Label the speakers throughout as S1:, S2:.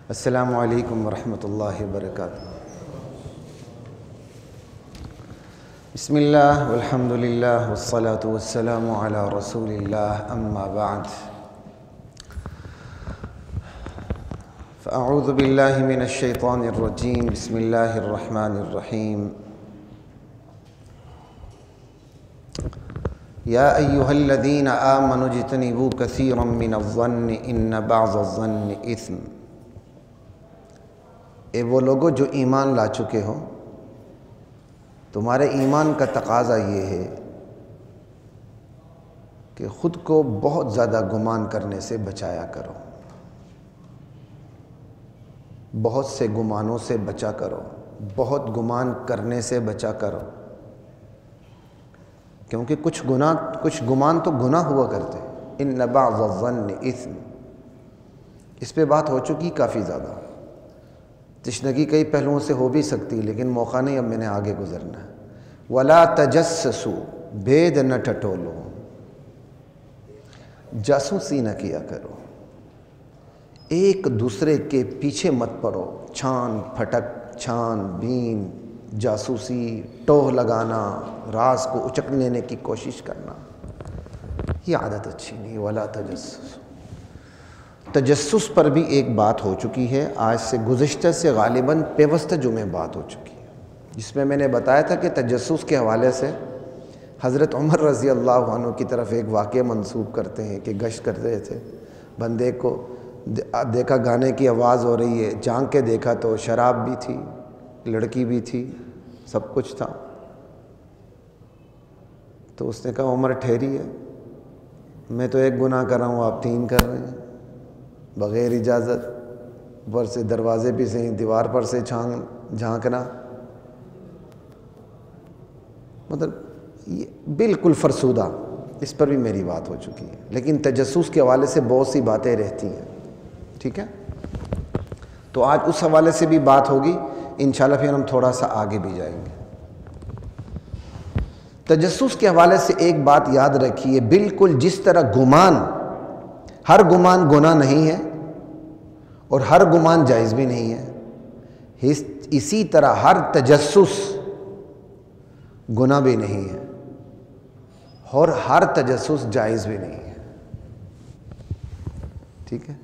S1: السلام علیکم ورحمۃ اللہ وبرکاتہ۔ بسم اللہ والحمد للہ والصلاة والسلام علی رسول اللہ، اما بعد فاعوذ باللہ من الشیطان الرجیم، بسم اللہ الرحمن الرحیم۔ یا ایہا الذین آمنوا اجتنبوا کثیرا من الظن ان بعض الظن اثم۔ اے وہ لوگو جو ایمان لا چکے ہو، تمہارے ایمان کا تقاضا یہ ہے کہ خود کو بہت زیادہ گمان کرنے سے بچایا کرو، بہت سے گمانوں سے بچا کرو، بہت گمان کرنے سے بچا کرو، کیونکہ کچھ گمان تو گناہ ہوا کرتے۔ ان بعض الظن اثم، اس پہ بات ہو چکی کافی زیادہ، تشنگی کئی پہلوؤں سے ہو بھی سکتی، لیکن موقع نہیں، اب میں نے آگے گزرنا ہے۔ وَلَا تَجَسَّسُوا، بھید نہ ٹٹولو، جاسوسی نہ کیا کرو، ایک دوسرے کے پیچھے مت پڑو، چھان پھٹک، چھان بین، جاسوسی، ٹوہ لگانا، راز کو اچک لینے کی کوشش کرنا، یہ عادت اچھی نہیں۔ وَلَا تَجَسَّسُوا، تجسس پر بھی ایک بات ہو چکی ہے، آج سے گزشتہ سے غالباً پیوستہ جمعے بات ہو چکی ہے، جس میں نے بتایا تھا کہ تجسس کے حوالے سے حضرت عمر رضی اللہ عنہ کی طرف ایک واقعہ منسوب کرتے ہیں کہ گشت کر رہے تھے، بندے کو دیکھا گانے کی آواز ہو رہی ہے، جھانک کے دیکھا تو شراب بھی تھی، لڑکی بھی تھی، سب کچھ تھا۔ تو اس نے کہا عمر ٹھہریے، میں تو ایک گناہ کر رہا ہوں، آپ 3 کر رہے ہیں، بغیر اجازت، اوپر سے دروازے پہ سے دیوار پر سے جھانکنا، مطلب یہ بالکل فرسودہ، اس پر بھی میری بات ہو چکی ہے، لیکن تجسس کے حوالے سے بہت سی باتیں رہتی ہیں، ٹھیک ہے؟ تو آج اس حوالے سے بھی بات ہوگی انشاءاللہ، پھر ہم تھوڑا سا آگے بھی جائیں گے۔ تجسس کے حوالے سے ایک بات یاد رکھیے، بالکل جس طرح ہر گمان گناہ نہیں ہے اور ہر گمان جائز بھی نہیں ہے، اسی طرح ہر تجسس گناہ بھی نہیں ہے اور ہر تجسس جائز بھی نہیں ہے، ٹھیک ہے؟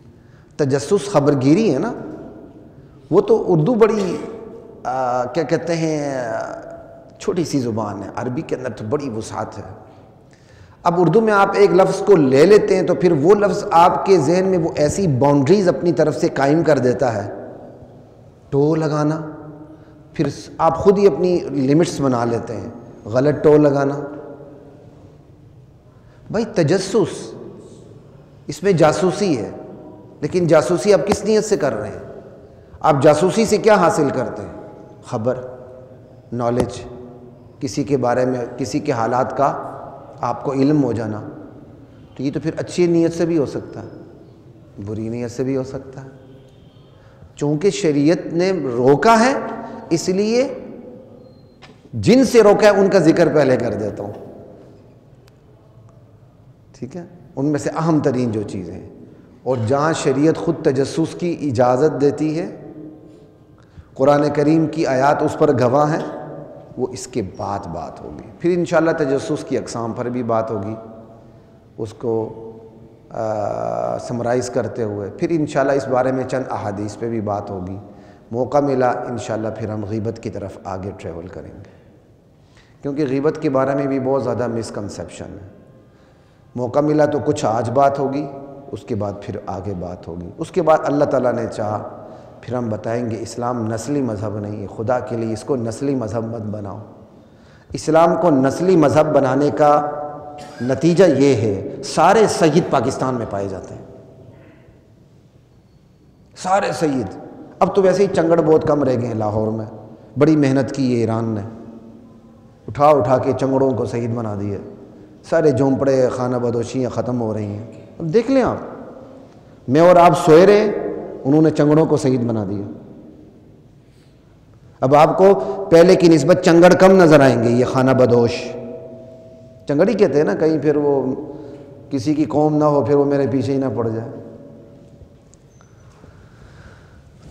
S1: تجسس خبرگیری ہے نا، وہ تو اردو بڑی کیا کہتے ہیں، چھوٹی سی زبان ہے، عربی کے اندر تو بڑی وسعت ہے۔ اب اردو میں آپ ایک لفظ کو لے لیتے ہیں تو پھر وہ لفظ آپ کے ذہن میں وہ ایسی باؤنڈریز اپنی طرف سے قائم کر دیتا ہے، ٹو لگانا، پھر آپ خود ہی اپنی لمٹس بنا لیتے ہیں، غلط ٹو لگانا۔ بھائی تجسس، اس میں جاسوسی ہے، لیکن جاسوسی آپ کس نیت سے کر رہے ہیں؟ آپ جاسوسی سے کیا حاصل کرتے ہیں؟ خبر، نالج، کسی کے بارے میں، کسی کے حالات کا آپ کو علم ہو جانا، تو یہ تو پھر اچھی نیت سے بھی ہو سکتا ہے، بری نیت سے بھی ہو سکتا ہے۔ چونکہ شریعت نے روکا ہے، اس لیے جن سے روکا ہے ان کا ذکر پہلے کر دیتا ہوں، ٹھیک ہے؟ ان میں سے اہم ترین جو چیزیں ہیں، اور جہاں شریعت خود تجسس کی اجازت دیتی ہے، قرآن کریم کی آیات اس پر گواہ ہیں، وہ اس کے بعد بات ہوگی۔ پھر انشاءاللہ تجسس کی اقسام پر بھی بات ہوگی، اس کو سمرائز کرتے ہوئے، پھر انشاءاللہ اس بارے میں چند احادیث پہ بھی بات ہوگی۔ موقع ملا انشاءاللہ پھر ہم غیبت کی طرف آگے ٹریول کریں گے، کیونکہ غیبت کے بارے میں بھی بہت زیادہ مسکنسیپشن ہے۔ موقع ملا تو کچھ آج بات ہوگی، اس کے بعد پھر آگے بات ہوگی، اس کے بعد اللہ تعالیٰ نے چاہا پھر ہم بتائیں گے اسلام نسلی مذہب نہیں ہے، خدا کے لیے اس کو نسلی مذہب مت بناؤ۔ اسلام کو نسلی مذہب بنانے کا نتیجہ یہ ہے، سارے سید پاکستان میں پائے جاتے ہیں، سارے سید۔ اب تو ویسے ہی چنگڑ بہت کم رہ گئے ہیں لاہور میں، بڑی محنت کی ہے ایران نے، اٹھا کے چنگڑوں کو سید بنا دیے، سارے جھونپڑے خانہ بدوشیاں ختم ہو رہی ہیں۔ اب دیکھ لیں آپ، میں اور آپ سوئے رہے، انہوں نے چنگڑوں کو سید بنا دیا۔ اب آپ کو پہلے کی نسبت چنگڑ کم نظر آئیں گے، یہ خانہ بدوش چنگڑ ہی کہتے ہیں نا، کہیں پھر وہ کسی کی قوم نہ ہو پھر وہ میرے پیچھے ہی نہ پڑ جائے۔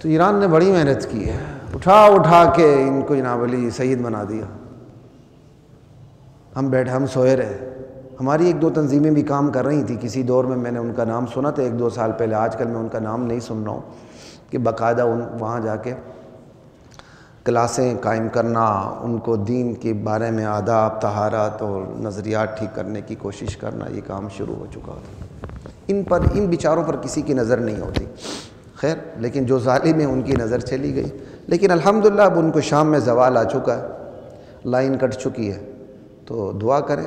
S1: تو ایران نے بڑی محنت کی ہے، اٹھا کے ان کو جناب علی سید بنا دیا۔ ہم سوئے رہے۔ ہماری ایک دو تنظیمیں بھی کام کر رہی تھیں کسی دور میں، میں نے ان کا نام سنا تھا 1-2 سال پہلے، آج کل میں ان کا نام نہیں سن رہا ہوں، کہ باقاعدہ وہاں جا کے کلاسیں قائم کرنا، ان کو دین کے بارے میں آداب، طہارت اور نظریات ٹھیک کرنے کی کوشش کرنا، یہ کام شروع ہو چکا تھا۔ ان بیچاروں پر کسی کی نظر نہیں ہوتی، خیر، لیکن جو ظالم ہیں ان کی نظر چلی گئی۔ لیکن الحمدللہ اب ان کو شام میں زوال آ چکا ہے، لائن کٹ چکی ہے، تو دعا کریں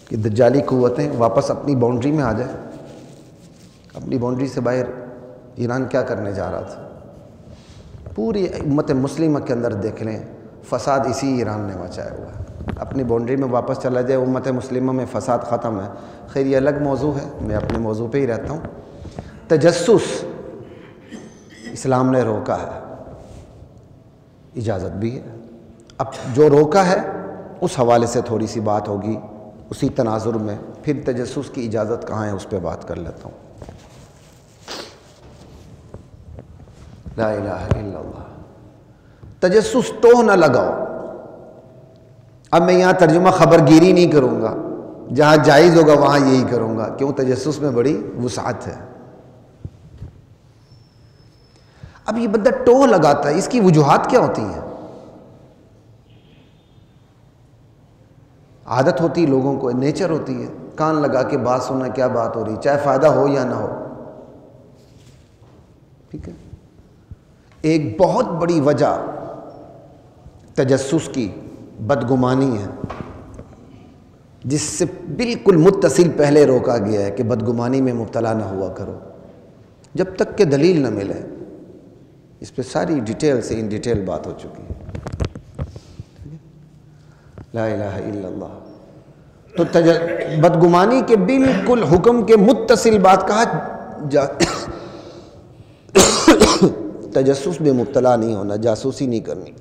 S1: کہ دجالی قوتیں واپس اپنی باؤنڈری میں آ جائیں۔ اپنی باؤنڈری سے باہر ایران کیا کرنے جا رہا تھا؟ پوری امت مسلمہ کے اندر دیکھ لیں، فساد اسی ایران نے مچایا ہوا ہے۔ اپنی باؤنڈری میں واپس چلا جائے، امت مسلمہ میں فساد ختم ہے۔ خیر، یہ الگ موضوع ہے، میں اپنے موضوع پہ ہی رہتا ہوں۔ تجسس اسلام نے روکا ہے، اجازت بھی ہے۔ اب جو روکا ہے اس حوالے سے تھوڑی سی بات ہوگی اسی تناظر میں، پھر تجسس کی اجازت کہاں ہے اس پہ بات کر لیتا ہوں۔ لا الہ الا اللہ۔ تجسس تو نہ لگاؤ۔ اب میں یہاں ترجمہ خبر گیری نہیں کروں گا، جہاں جائز ہوگا وہاں یہی کروں گا، کیوں تجسس میں بڑی وسعت ہے۔ اب یہ بندہ ٹوہ لگاتا ہے، اس کی وجوہات کیا ہوتی ہیں؟ عادت ہوتی ہے لوگوں کو، نیچر ہوتی ہے، کان لگا کے بات سننا کیا بات ہو رہی، چاہے فائدہ ہو یا نہ ہو، ٹھیک ہے۔ ایک بہت بڑی وجہ تجسس کی بدگمانی ہے، جس سے بالکل متصل پہلے روکا گیا ہے کہ بدگمانی میں مبتلا نہ ہوا کرو جب تک کہ دلیل نہ ملے۔ اس پہ ساری ڈیٹیل سے ان ڈیٹیل بات ہو چکی ہے۔ لا الہ الا اللہ۔ تو بدگمانی کے بالکل حکم کے متصل بات کہا تجسس میں مبتلا نہیں ہونا، جاسوسی نہیں کرنی۔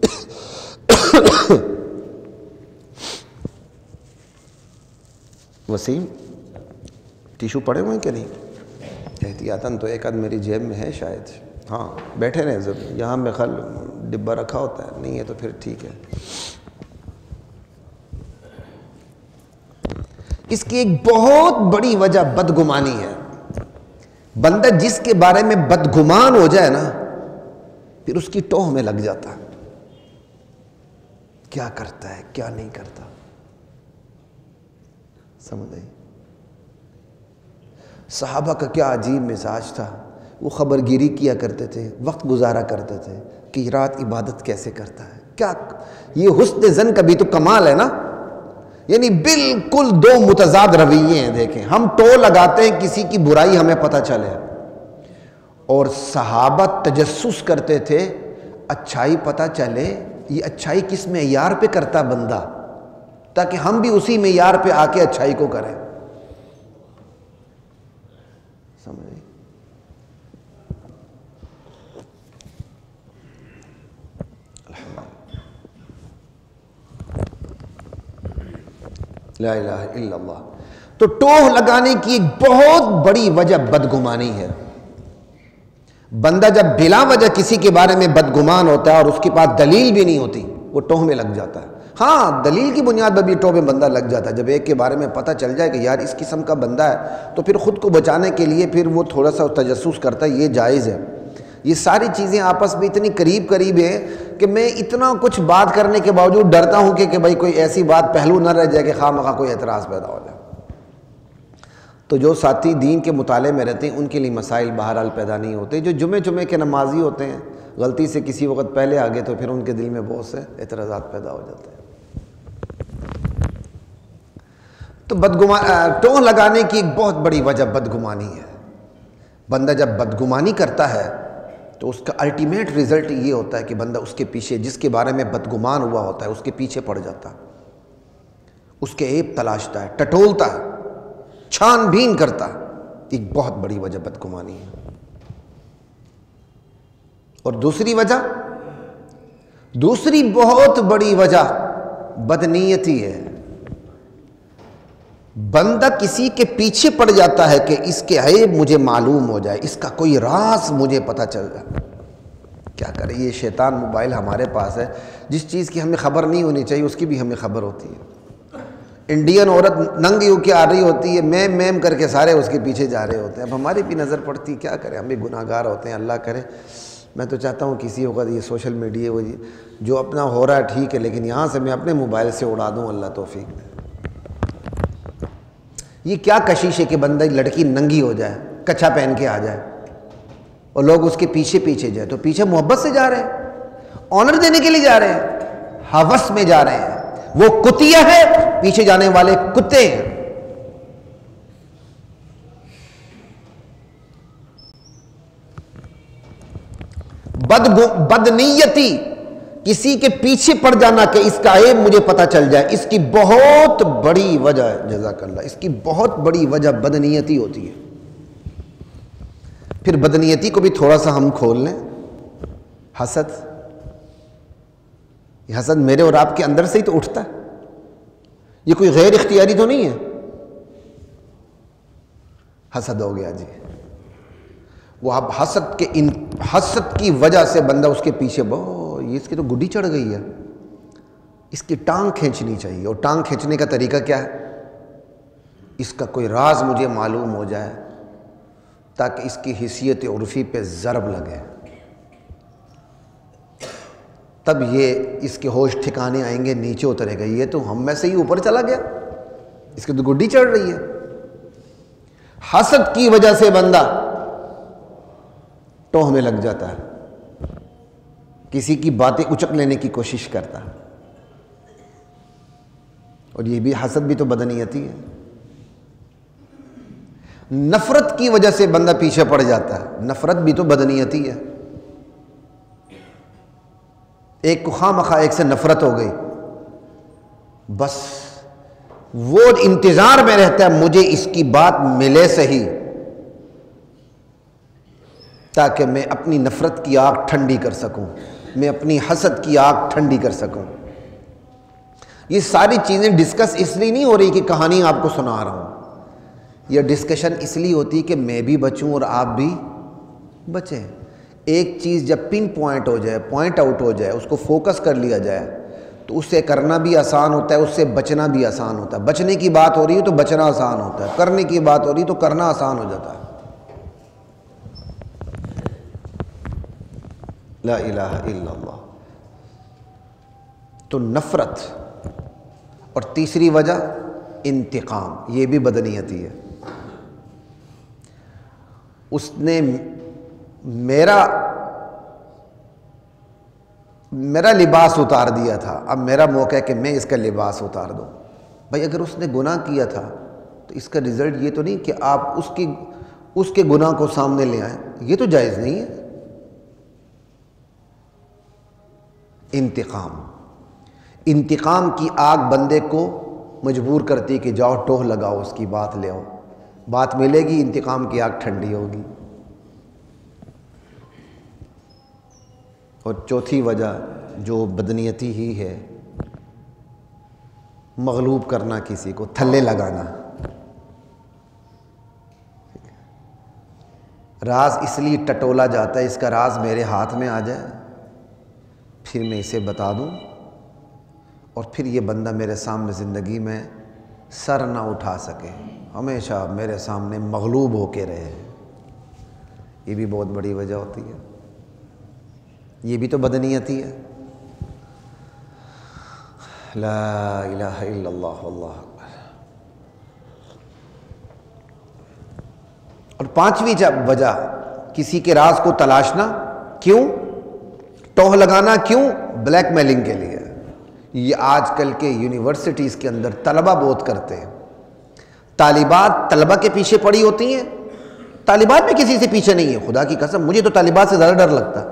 S1: وسیم ٹیشو پڑے ہوئے ہیں کہ نہیں؟ احتیاطاً تو ایک آدھ میری جیب میں ہے شاید، ہاں بیٹھے رہیں ضرور، یہاں میں خل ڈبہ رکھا ہوتا ہے، نہیں ہے تو پھر ٹھیک ہے۔ اس کی ایک بہت بڑی وجہ بدگمانی ہے۔ بندہ جس کے بارے میں بدگمان ہو جائے نا، پھر اس کی ٹوہ میں لگ جاتا ہے، کیا کرتا ہے کیا نہیں کرتا، سمجھ آئی؟ صحابہ کا کیا عجیب مزاج تھا، وہ خبر گیری کیا کرتے تھے، وقت گزارا کرتے تھے کہ رات عبادت کیسے کرتا ہے، کیا یہ حسن ظن کا بھی تو کمال ہے نا۔ یعنی بالکل دو متضاد رویے ہیں۔ دیکھیں، ہم ٹو لگاتے ہیں کسی کی برائی ہمیں پتہ چلے، اور صحابہ تجسس کرتے تھے اچھائی پتہ چلے، یہ اچھائی کس معیار پہ کرتا بندہ، تاکہ ہم بھی اسی معیار پہ آ کے اچھائی کو کریں۔ سمجھے؟ لا الہ الا اللہ۔ تو ٹوہ لگانے کی ایک بہت بڑی وجہ بدگمانی ہے۔ بندہ جب بلا وجہ کسی کے بارے میں بدگمان ہوتا ہے اور اس کے پاس دلیل بھی نہیں ہوتی، وہ ٹوہ میں لگ جاتا ہے۔ ہاں، دلیل کی بنیاد پر بھی ٹوہ میں بندہ لگ جاتا ہے۔ جب ایک کے بارے میں پتہ چل جائے کہ یار اس قسم کا بندہ ہے، تو پھر خود کو بچانے کے لیے پھر وہ تھوڑا سا تجسس کرتا ہے، یہ جائز ہے۔ یہ ساری چیزیں آپس میں اتنی قریب ہیں کہ میں اتنا کچھ بات کرنے کے باوجود ڈرتا ہوں کہ بھائی کوئی ایسی بات پہلو نہ رہ جائے کہ خواہ مخواہ کوئی اعتراض پیدا ہو جائے۔ تو جو ساتھی دین کے مطالعے میں رہتے ہیں ان کے لیے مسائل بہرحال پیدا نہیں ہوتے۔ جو جمعے کے نمازی ہوتے ہیں، غلطی سے کسی وقت پہلے آ گئے تو پھر ان کے دل میں بہت سے اعتراضات پیدا ہو جاتے ہیں۔ تو ٹوہ لگانے کی ایک بہت بڑی وجہ بدگمانی ہے۔ بندہ جب بدگمانی کرتا ہے تو اس کا الٹیمیٹ رزلٹ یہ ہوتا ہے کہ بندہ اس کے پیچھے، جس کے بارے میں بدگمان ہوا ہوتا ہے، اس کے پیچھے پڑ جاتا ہے، اس کے عیب تلاشتا ہے، ٹٹولتا ہے، چھان بین کرتا ہے۔ ایک بہت بڑی وجہ بدگمانی ہے۔ اور دوسری بہت بڑی وجہ بدنیتی ہے۔ بندہ کسی کے پیچھے پڑ جاتا ہے کہ اس کے عیب مجھے معلوم ہو جائے، اس کا کوئی راز مجھے پتہ چل جائے۔ کیا کریں، یہ شیطان موبائل ہمارے پاس ہے، جس چیز کی ہمیں خبر نہیں ہونی چاہیے اس کی بھی ہمیں خبر ہوتی ہے۔ انڈین عورت ننگی ہو کے آ رہی ہوتی ہے، میم کر کے سارے اس کے پیچھے جا رہے ہوتے ہیں، اب ہماری بھی نظر پڑتی، کیا کریں، ہم بھی گناہ گار ہوتے ہیں۔ اللہ کرے، میں تو چاہتا ہوں کسی وقت یہ سوشل میڈیا وہ جو اپنا ہو رہا ہے ٹھیک ہے، لیکن یہاں سے میں اپنے موبائل سے اڑا دوں، اللہ توفیق دے۔ یہ کیا کشش ہے کہ بندہ لڑکی ننگی ہو جائے، کچھا پہن کے آ جائے اور لوگ اس کے پیچھے پیچھے جائے، تو پیچھے محبت سے جا رہے ہیں، آنر دینے کے لیے جا رہے ہیں، ہوس میں جا رہے ہیں۔ وہ کتیا ہے، پیچھے جانے والے کتے ہیں۔ بدنیتی، کسی کے پیچھے پڑ جانا کہ اس کا عیب مجھے پتہ چل جائے، اس کی بہت بڑی وجہ ہے، جزاک اللہ، اس کی بہت بڑی وجہ بدنیتی ہوتی ہے۔ پھر بدنیتی کو بھی تھوڑا سا ہم کھول لیں، حسد۔ یہ حسد میرے اور آپ کے اندر سے ہی تو اٹھتا ہے، یہ کوئی غیر اختیاری تو نہیں ہے۔ حسد ہو گیا جی، وہ اب حسد کی وجہ سے بندہ اس کے پیچھے یہ اس کی تو گڈی چڑھ گئی ہے، اس کی ٹانگ کھینچنی چاہیے۔ اور ٹانگ کھینچنے کا طریقہ کیا ہے؟ اس کا کوئی راز مجھے معلوم ہو جائے تاکہ اس کی حیثیت عرفی پہ ضرب لگے، تب یہ اس کے ہوش ٹھکانے آئیں گے، نیچے اترے گا۔ یہ تو ہم میں سے ہی اوپر چلا گیا، اس کی تو گڈی چڑھ رہی ہے۔ حسد کی وجہ سے بندہ ٹوہ میں لگ جاتا ہے، کسی کی باتیں اچک لینے کی کوشش کرتا ہے، اور یہ بھی حسد بھی تو بدنیتی ہے۔ نفرت کی وجہ سے بندہ پیچھے پڑ جاتا ہے، نفرت بھی تو بدنیتی ہے۔ ایک کو خواہ مخواہ ایک سے نفرت ہو گئی، بس وہ انتظار میں رہتا ہے مجھے اس کی بات ملے صحیح، تاکہ میں اپنی نفرت کی آگ ٹھنڈی کر سکوں، میں اپنی حسد کی آگ ٹھنڈی کر سکوں۔ یہ ساری چیزیں ڈسکس اس لیے نہیں ہو رہی کہ کہانی آپ کو سنا رہا ہوں، یہ ڈسکشن اس لیے ہوتی کہ میں بھی بچوں اور آپ بھی بچیں۔ ایک چیز جب پن پوائنٹ ہو جائے، پوائنٹ آؤٹ ہو جائے، اس کو فوکس کر لیا جائے تو اس سے کرنا بھی آسان ہوتا ہے، اس سے بچنا بھی آسان ہوتا ہے۔ بچنے کی بات ہو رہی ہے تو بچنا آسان ہوتا ہے، کرنے کی بات ہو رہی ہے تو کرنا آسان ہو جاتا ہے۔ لا الہ الا اللہ۔ تو نفرت، اور تیسری وجہ انتقام، یہ بھی بدنیتی ہے۔ اس نے میرا لباس اتار دیا تھا، اب میرا موقع ہے کہ میں اس کا لباس اتار دوں۔ بھائی اگر اس نے گناہ کیا تھا تو اس کا رزلٹ یہ تو نہیں کہ آپ اس کے گناہ کو سامنے لے آئیں، یہ تو جائز نہیں ہے۔ انتقام کی آگ بندے کو مجبور کرتی کہ جاؤ ٹوہ لگاؤ، اس کی بات لے آؤ، بات ملے گی، انتقام کی آگ ٹھنڈی ہوگی۔ اور چوتھی وجہ جو بدنیتی ہی ہے، مغلوب کرنا، کسی کو تھلے لگانا۔ راز اس لیے ٹٹولا جاتا ہے، اس کا راز میرے ہاتھ میں آ جائے، پھر میں اسے بتا دوں، اور پھر یہ بندہ میرے سامنے زندگی میں سر نہ اٹھا سکے، ہمیشہ میرے سامنے مغلوب ہو کے رہے۔ یہ بھی بہت بڑی وجہ ہوتی ہے، یہ بھی تو بدنیتی ہے۔ لا الہ الا اللہ واللہ اکبر۔ اور پانچویں وجہ کسی کے راز کو تلاشنا، کیوں؟ ٹوہ لگانا، کیوں؟ بلیک میلنگ کے لیے۔ یہ آج کل کے یونیورسٹیز کے اندر طلبہ بہت کرتے ہیں، طالبات طلبہ کے پیچھے پڑی ہوتی ہیں، طالبات بھی کسی سے پیچھے نہیں ہے۔ خدا کی قسم مجھے تو طالبات سے زیادہ ڈر لگتا ہے،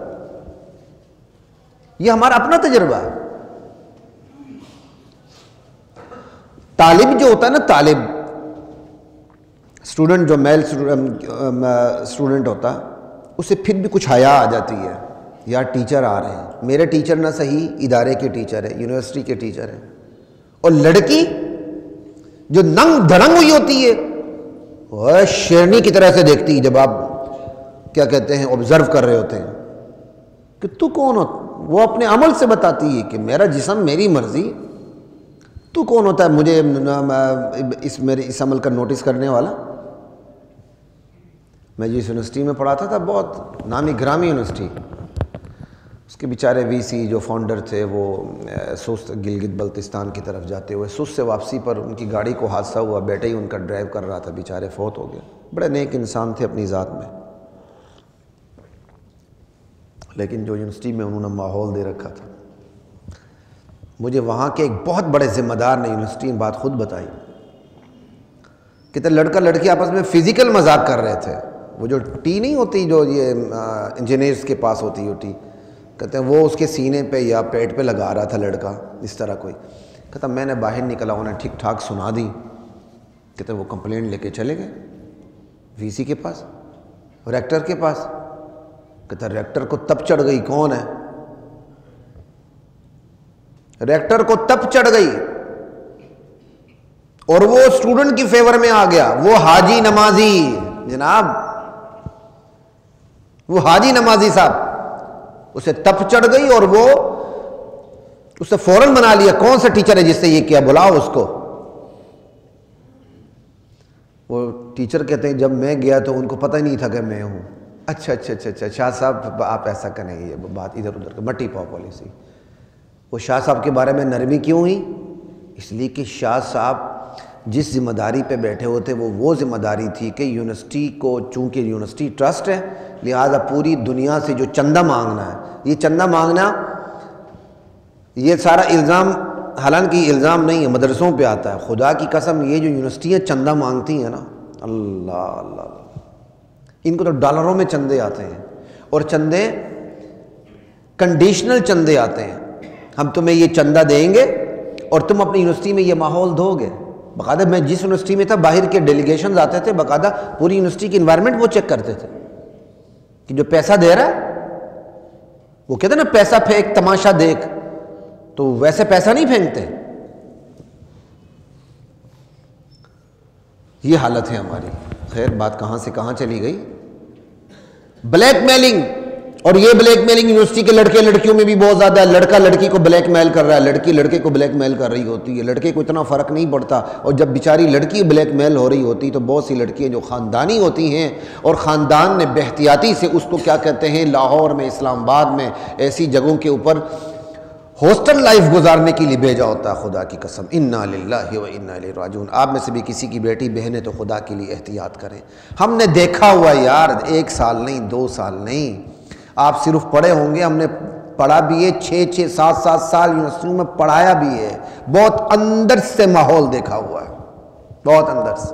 S1: یہ ہمارا اپنا تجربہ ہے۔ طالب جو ہوتا ہے نا، طالب اسٹوڈنٹ، جو میل اسٹوڈنٹ ہوتا ہے، اسے پھر بھی کچھ حیا آ جاتی ہے، یار ٹیچر آ رہے ہیں، میرے ٹیچر نہ صحیح ادارے کے ٹیچر ہیں، یونیورسٹی کے ٹیچر ہیں۔ اور لڑکی جو ننگ دھڑنگ ہوئی ہوتی ہے، وہ شیرنی کی طرح سے دیکھتی ہے جب آپ کیا کہتے ہیں آبزرو کر رہے ہوتے ہیں، کہ تو کون ہو؟ وہ اپنے عمل سے بتاتی ہے کہ میرا جسم میری مرضی، تو کون ہوتا ہے مجھے میرے اس عمل کا نوٹس کرنے والا؟ میں جس یونیورسٹی میں پڑھاتا تھا، بہت نامی گرامی یونیورسٹی، اس کے بیچارے وی سی جو فاؤنڈر تھے وہ سست گلگت بلتستان کی طرف جاتے ہوئے سست سے واپسی پر ان کی گاڑی کو حادثہ ہوا، بیٹا ہی ان کا ڈرائیو کر رہا تھا، بیچارے فوت ہو گئے۔ بڑے نیک انسان تھے اپنی ذات میں، لیکن جو یونیورسٹی میں انہوں نے ماحول دے رکھا تھا، مجھے وہاں کے ایک بہت بڑے ذمہ دار نے یونیورسٹی میں بات خود بتائی، کہتے لڑکا لڑکی آپس میں فزیکل مذاق کر رہے تھے، وہ جو ٹی نہیں ہوتی جو یہ انجینئرز کے پاس ہوتی ہے ٹی، کہتے ہیں وہ اس کے سینے پہ یا پیٹ پہ لگا رہا تھا لڑکا اس طرح کوئی، کہتا میں نے باہر نکلا، انہیں ٹھیک ٹھاک سنا دی، کہتے وہ کمپلین لے کے چلے گئے وی سی کے پاس، ریکٹر کے پاس، کہتا ریکٹر کو تب چڑھ گئی، کون ہے؟ ریکٹر کو تب چڑھ گئی اور وہ اسٹوڈنٹ کی فیور میں آ گیا، وہ حاجی نمازی جناب، وہ حاجی نمازی صاحب، اسے تپ چڑھ گئی اور وہ اسے فوراً بنا لیا، کون سا ٹیچر ہے جس سے یہ کیا، بلاؤ اس کو۔ وہ ٹیچر کہتے ہیں جب میں گیا تو ان کو پتہ ہی نہیں تھا کہ میں ہوں۔ اچھا اچھا اچھا اچھا شاہ صاحب آپ ایسا کریں، یہ بات ادھر ادھر مٹی پاؤ پالیسی۔ وہ شاہ صاحب کے بارے میں نرمی کیوں ہوئی؟ اس لیے کہ شاہ صاحب جس ذمہ داری پہ بیٹھے ہوتے وہ ذمہ داری تھی کہ یونیورسٹی کو، چونکہ یونیورسٹی ٹرسٹ ہے لہٰذا پوری دنیا سے جو چندہ مانگنا ہے، یہ چندہ مانگنا، یہ سارا الزام حالانکہ الزام نہیں ہے، مدرسوں پہ آتا ہے۔ خدا کی قسم یہ جو یونیورسٹیاں چندہ مانگتی ہیں نا، اللہ اللہ، ان کو تو ڈالروں میں چندے آتے ہیں، اور چندے کنڈیشنل چندے آتے ہیں، ہم تمہیں یہ چندہ دیں گے اور تم اپنی یونیورسٹی میں یہ ماحول دو گے۔ باقاعدہ میں جس یونیورسٹی میں تھا باہر کے ڈیلیگیشنز آتے تھے، باقاعدہ پوری یونیورسٹی کی انوائرمنٹ وہ چیک کرتے تھے کہ جو پیسہ دے رہا ہے، وہ کہتے ہیں نا پیسہ پھینک تماشا دیکھ، تو ویسے پیسہ نہیں پھینکتے۔ یہ حالت ہے ہماری۔ خیر بات کہاں سے کہاں چلی گئی؟ بلیک میلنگ، اور یہ بلیک میلنگ یونیورسٹی کے لڑکے لڑکیوں میں بھی بہت زیادہ ہے۔ لڑکا لڑکی کو بلیک میل کر رہا ہے، لڑکی لڑکے کو بلیک میل کر رہی ہوتی ہے، لڑکے کو اتنا فرق نہیں پڑتا، اور جب بیچاری لڑکی بلیک میل ہو رہی ہوتی تو بہت سی لڑکیاں جو خاندانی ہوتی ہیں اور خاندان نے بے-احتیاطی سے اس کو کیا کہتے ہیں، لاہور میں، اسلام آباد میں، ایسی جگہوں کے اوپر ہاسٹل لائف گزارنے کے لیے بھیجا ہوتا ہے۔ خدا کی قسم، انا للہ و انا الیہ راجعون۔ آپ میں سے بھی کسی کی بیٹی بہن ہے تو خدا کے لیے احتیاط کریں۔ ہم نے دیکھا ہوا یار، 1 سال نہیں، 2 سال نہیں، آپ صرف پڑھے ہوں گے، ہم نے پڑھا بھی ہے، 6-6 7-7 سال یونیورسٹیوں میں پڑھایا بھی ہے، بہت اندر سے ماحول دیکھا ہوا ہے، بہت اندر سے۔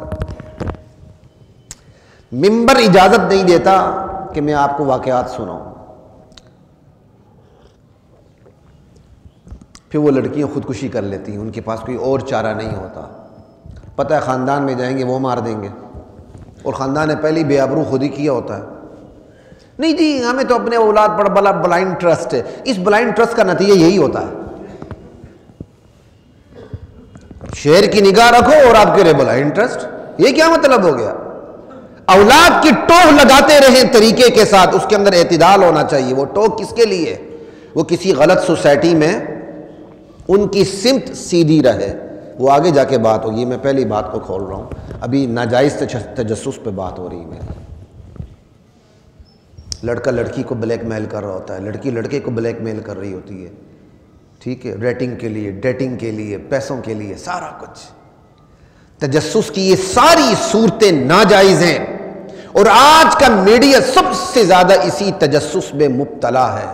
S1: ممبر اجازت نہیں دیتا کہ میں آپ کو واقعات سناؤں۔ پھر وہ لڑکیاں خودکشی کر لیتی ہیں، ان کے پاس کوئی اور چارہ نہیں ہوتا، پتہ ہے خاندان میں جائیں گے وہ مار دیں گے، اور خاندان نے پہلی بے آبرو خود ہی کیا ہوتا ہے۔ نہیں جی ہمیں تو اپنے اولاد پر بڑا بلائنڈ ٹرسٹ ہے۔ اس بلائنڈ ٹرسٹ کا نتیجہ یہی ہوتا ہے، شہر کی نگاہ رکھو اور آپ کے بلائنڈ ٹرسٹ، یہ کیا مطلب ہو گیا؟ اولاد کی ٹوہ لگاتے رہیں طریقے کے ساتھ، اس کے اندر اعتدال ہونا چاہیے۔ وہ ٹوہ کس کے لیے؟ وہ کسی غلط سوسائٹی میں ان کی سمت سیدھی رہے، وہ آگے جا کے بات ہوگی۔ میں پہلی بات کو کھول رہا ہوں، ابھی ناجائز تجسس پہ بات ہو رہی ہے۔ لڑکا لڑکی کو بلیک میل کر رہا ہوتا ہے، لڑکی لڑکے کو بلیک میل کر رہی ہوتی ہے، ٹھیک ہے، ریٹنگ کے لیے، ڈیٹنگ کے لیے، پیسوں کے لیے، سارا کچھ۔ تجسس کی یہ ساری صورتیں ناجائز ہیں، اور آج کا میڈیا سب سے زیادہ اسی تجسس میں مبتلا ہے۔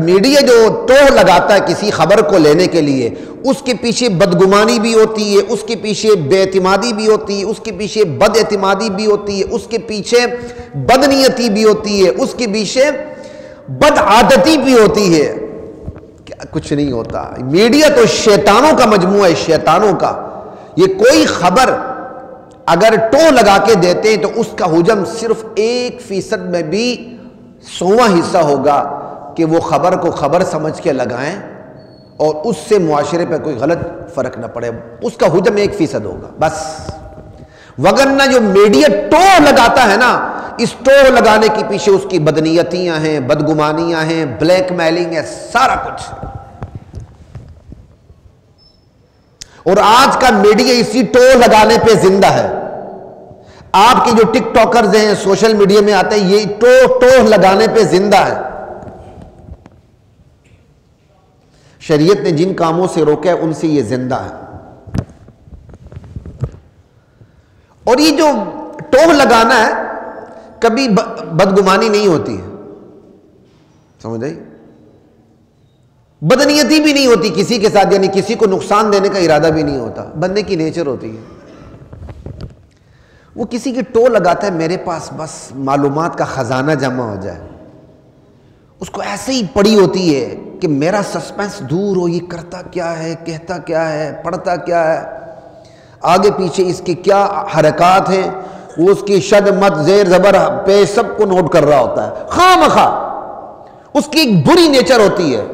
S1: میڈیا جو ٹوہ لگاتا ہے کسی خبر کو لینے کے لیے، اس کے پیچھے بدگمانی بھی ہوتی ہے، اس کے پیچھے بے اعتمادی بھی ہوتی ہے، اس کے پیچھے بد اعتمادی بھی ہوتی ہے، اس کے پیچھے بدنیتی بھی ہوتی ہے، اس کے پیچھے بد عادتی بھی ہوتی ہے۔ کیا کچھ نہیں ہوتا۔ میڈیا تو شیطانوں کا مجموعہ ہے، شیطانوں کا۔ یہ کوئی خبر اگر ٹوہ لگا کے دیتے ہیں تو اس کا حجم صرف 1% میں بھی 100واں حصہ ہوگا کہ وہ خبر کو خبر سمجھ کے لگائیں اور اس سے معاشرے پہ کوئی غلط فرق نہ پڑے، اس کا حجم 1% ہوگا بس۔ وگرنہ جو میڈیا ٹوہ لگاتا ہے نا، اس ٹوہ لگانے کے پیچھے اس کی بدنیتیاں ہیں، بدگمانیاں ہیں، بلیک میلنگ ہے، سارا کچھ. اور آج کا میڈیا اسی ٹوہ لگانے پہ زندہ ہے. آپ کے جو ٹک ٹاکرز ہیں، سوشل میڈیا میں آتے ہیں، یہ ٹوہ لگانے پہ زندہ ہے. شریعت نے جن کاموں سے روکا ہے ان سے یہ زندہ ہے. اور یہ جو ٹوہ لگانا ہے کبھی بدگمانی نہیں ہوتی ہے، سمجھ آئی؟ بدنیتی بھی نہیں ہوتی کسی کے ساتھ، یعنی کسی کو نقصان دینے کا ارادہ بھی نہیں ہوتا. بندے کی نیچر ہوتی ہے. وہ کسی کی ٹوہ لگاتا ہے میرے پاس بس معلومات کا خزانہ جمع ہو جائے. اس کو ایسے ہی پڑی ہوتی ہے کہ میرا سسپینس دور ہو، یہ کرتا کیا ہے، کہتا کیا ہے، پڑھتا کیا ہے، آگے پیچھے اس کی کیا حرکات ہیں، وہ اس کی شد مت زیر زبر پیش سب کو نوٹ کر رہا ہوتا ہے. خواہ مخواہ اس کی ایک بری نیچر ہوتی ہے.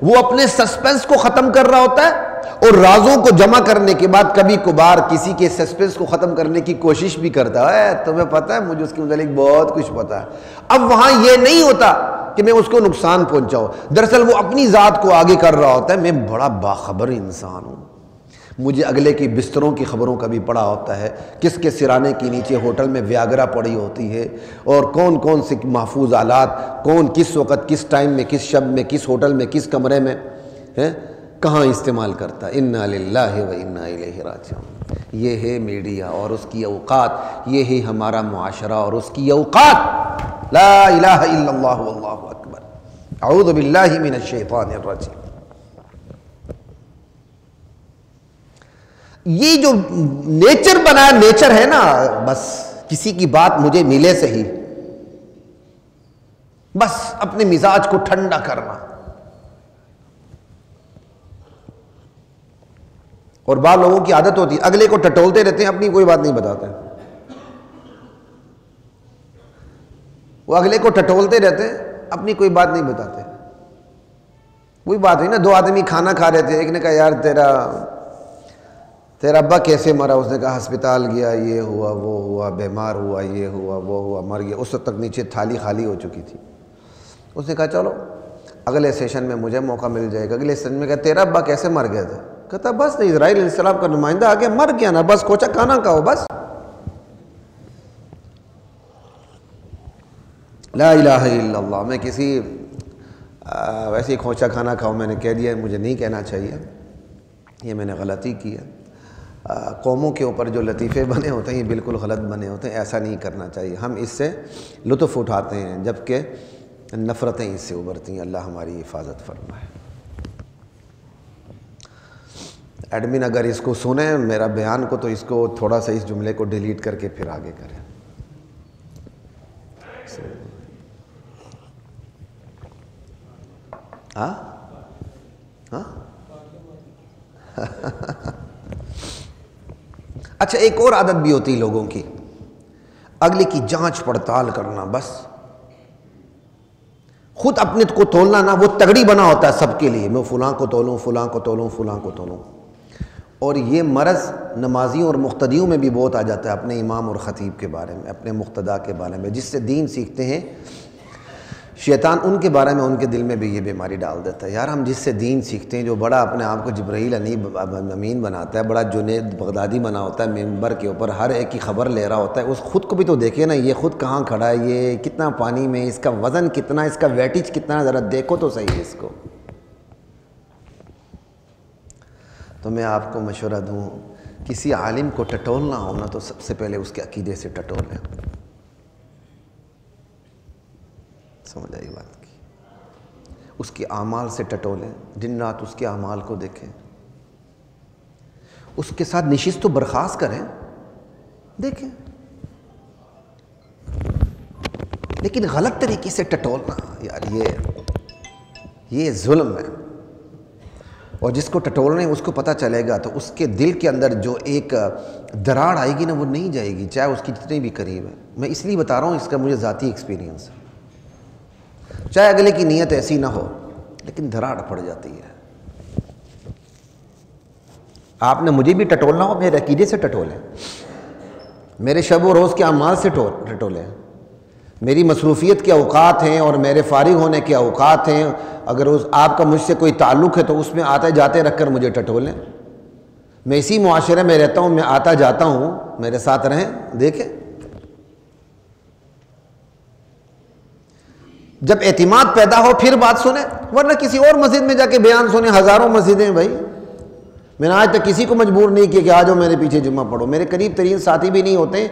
S1: وہ اپنے سسپینس کو ختم کر رہا ہوتا ہے اور رازوں کو جمع کرنے کے بعد کبھی کبھار کسی کے سسپینس کو ختم کرنے کی کوشش بھی کرتا ہے. تمہیں پتہ ہے مجھے اس کے متعلق بہت کچھ پتا ہے. اب وہاں یہ نہیں ہوتا کہ میں اس کو نقصان پہنچاؤں، دراصل وہ اپنی ذات کو آگے کر رہا ہوتا ہے. میں بڑا باخبر انسان ہوں، مجھے اگلے کی بستروں کی خبروں کا بھی پڑا ہوتا ہے، کس کے سرانے کے نیچے ہوٹل میں ویاگرا پڑی ہوتی ہے، اور کون کون سے محفوظ آلات، کون کس وقت کس ٹائم میں کس شب میں کس ہوٹل میں کس کمرے میں کہاں استعمال کرتا ہے. انا للہ و انا الیہ راجعون. یہ ہے میڈیا اور اس کی اوقات، یہ ہے ہمارا معاشرہ اور اس کی اوقات. لا الہ الا اللہ واللہ اکبر. اعوذ باللہ من الشیطان الرجیم. یہ جو نیچر بنا نیچر ہے نا، بس کسی کی بات مجھے ملے سے ہی بس اپنے مزاج کو ٹھنڈا کرنا. اور بعض لوگوں کی عادت ہوتی ہے اگلے کو ٹٹولتے رہتے ہیں، اپنی کوئی بات نہیں بتاتے. وہ اگلے کو ٹٹولتے رہتے ہیں، اپنی کوئی بات نہیں بتاتے. وہی بات ہوئی نا، دو آدمی کھانا کھا رہے تھے، ایک نے کہا یار تیرا ابا کیسے مرا؟ اس نے کہا ہسپتال گیا، یہ ہوا وہ ہوا، بیمار ہوا، یہ ہوا وہ ہوا، مر گیا. اس وقت تک نیچے تھالی خالی ہو چکی تھی. اس نے کہا چلو اگلے سیشن میں مجھے موقع مل جائے گا. اگلے سیشن میں کہا تیرا ابا کیسے مر گیا تھا؟ کہتا بس اسرائیل علیہ السلام کا نمائندہ آ گیا، مر گیا نا، بس کوچا کھانا کھاؤ بس. لا الہ الا اللہ. میں کسی ویسے ہی کھوچا کھانا کھاؤ میں نے کہہ دیا، مجھے نہیں کہنا چاہیے، یہ میں نے غلطی کی ہے. قوموں کے اوپر جو لطیفے بنے ہوتے ہیں یہ بالکل غلط بنے ہوتے ہیں، ایسا نہیں کرنا چاہیے. ہم اس سے لطف اٹھاتے ہیں جبکہ نفرتیں اس سے ابھرتی ہیں. اللہ ہماری حفاظت فرمائے. ایڈمن اگر اس کو سنیں میرا بیان کو تو اس کو تھوڑا سا اس جملے کو ڈیلیٹ کر کے پھر آگے کریں. ہاں ہاں اچھا، ایک اور عادت بھی ہوتی ہے لوگوں کی، اگلے کی جانچ پڑتال کرنا. بس خود اپنے کو تولنا نا، وہ تگڑی بنا ہوتا ہے سب کے لیے، میں فلاں کو تولوں، فلاں کو تولوں، فلاں کو تولوں. اور یہ مرض نمازیوں اور مقتدیوں میں بھی بہت آ جاتا ہے، اپنے امام اور خطیب کے بارے میں، اپنے مقتدا کے بارے میں. جس سے دین سیکھتے ہیں شیطان ان کے بارے میں ان کے دل میں بھی یہ بیماری ڈال دیتا ہے. یار ہم جس سے دین سیکھتے ہیں، جو بڑا اپنے آپ کو جبرائیل امین بناتا ہے، بڑا جنید بغدادی بنا ہوتا ہے، ممبر کے اوپر ہر ایک کی خبر لے رہا ہوتا ہے، اس خود کو بھی تو دیکھے نا، یہ خود کہاں کھڑا ہے، یہ کتنا پانی میں، اس کا وزن کتنا، اس کا ویٹیج کتنا، ذرا دیکھو تو صحیح ہے اس کو. تو میں آپ کو مشورہ دوں، کسی عالم کو ٹٹولنا ہو نا تو سب سے پہلے اس کے عقیدے سے ٹٹولیں. سمجھ آئی بات کی؟ اس کے اعمال سے ٹٹولیں، دن رات اس کے اعمال کو دیکھیں، اس کے ساتھ نشست و برخاست کریں، دیکھیں. لیکن غلط طریقے سے ٹٹولنا، یار یہ ظلم ہے. اور جس کو ٹٹول رہے ہیں اس کو پتہ چلے گا تو اس کے دل کے اندر جو ایک دراڑ آئے گی نا، وہ نہیں جائے گی، چاہے اس کی جتنے بھی قریب ہے. میں اس لیے بتا رہا ہوں، اس کا مجھے ذاتی ایکسپیرینس ہے. چاہے اگلے کی نیت ایسی نہ ہو لیکن دراڑ پڑ جاتی ہے. آپ نے مجھے بھی ٹٹولنا ہو، میرے عقیدے سے ٹٹولیں. میرے شب و روز کے اعمال سے ٹٹولے ہیں، میری مصروفیت کے اوقات ہیں اور میرے فارغ ہونے کے اوقات ہیں. اگر آپ کا مجھ سے کوئی تعلق ہے تو اس میں آتے جاتے رکھ کر مجھے ٹٹولیں. میں اسی معاشرے میں رہتا ہوں، میں آتا جاتا ہوں، میرے ساتھ رہیں، دیکھیں. جب اعتماد پیدا ہو پھر بات سنیں، ورنہ کسی اور مسجد میں جا کے بیان سنیں. ہزاروں مسجدیں ہیں بھائی، میں نے آج تک کسی کو مجبور نہیں کیا کہ آ جاؤ میرے پیچھے جمعہ پڑھو. میرے قریب ترین ساتھی بھی نہیں ہوتے.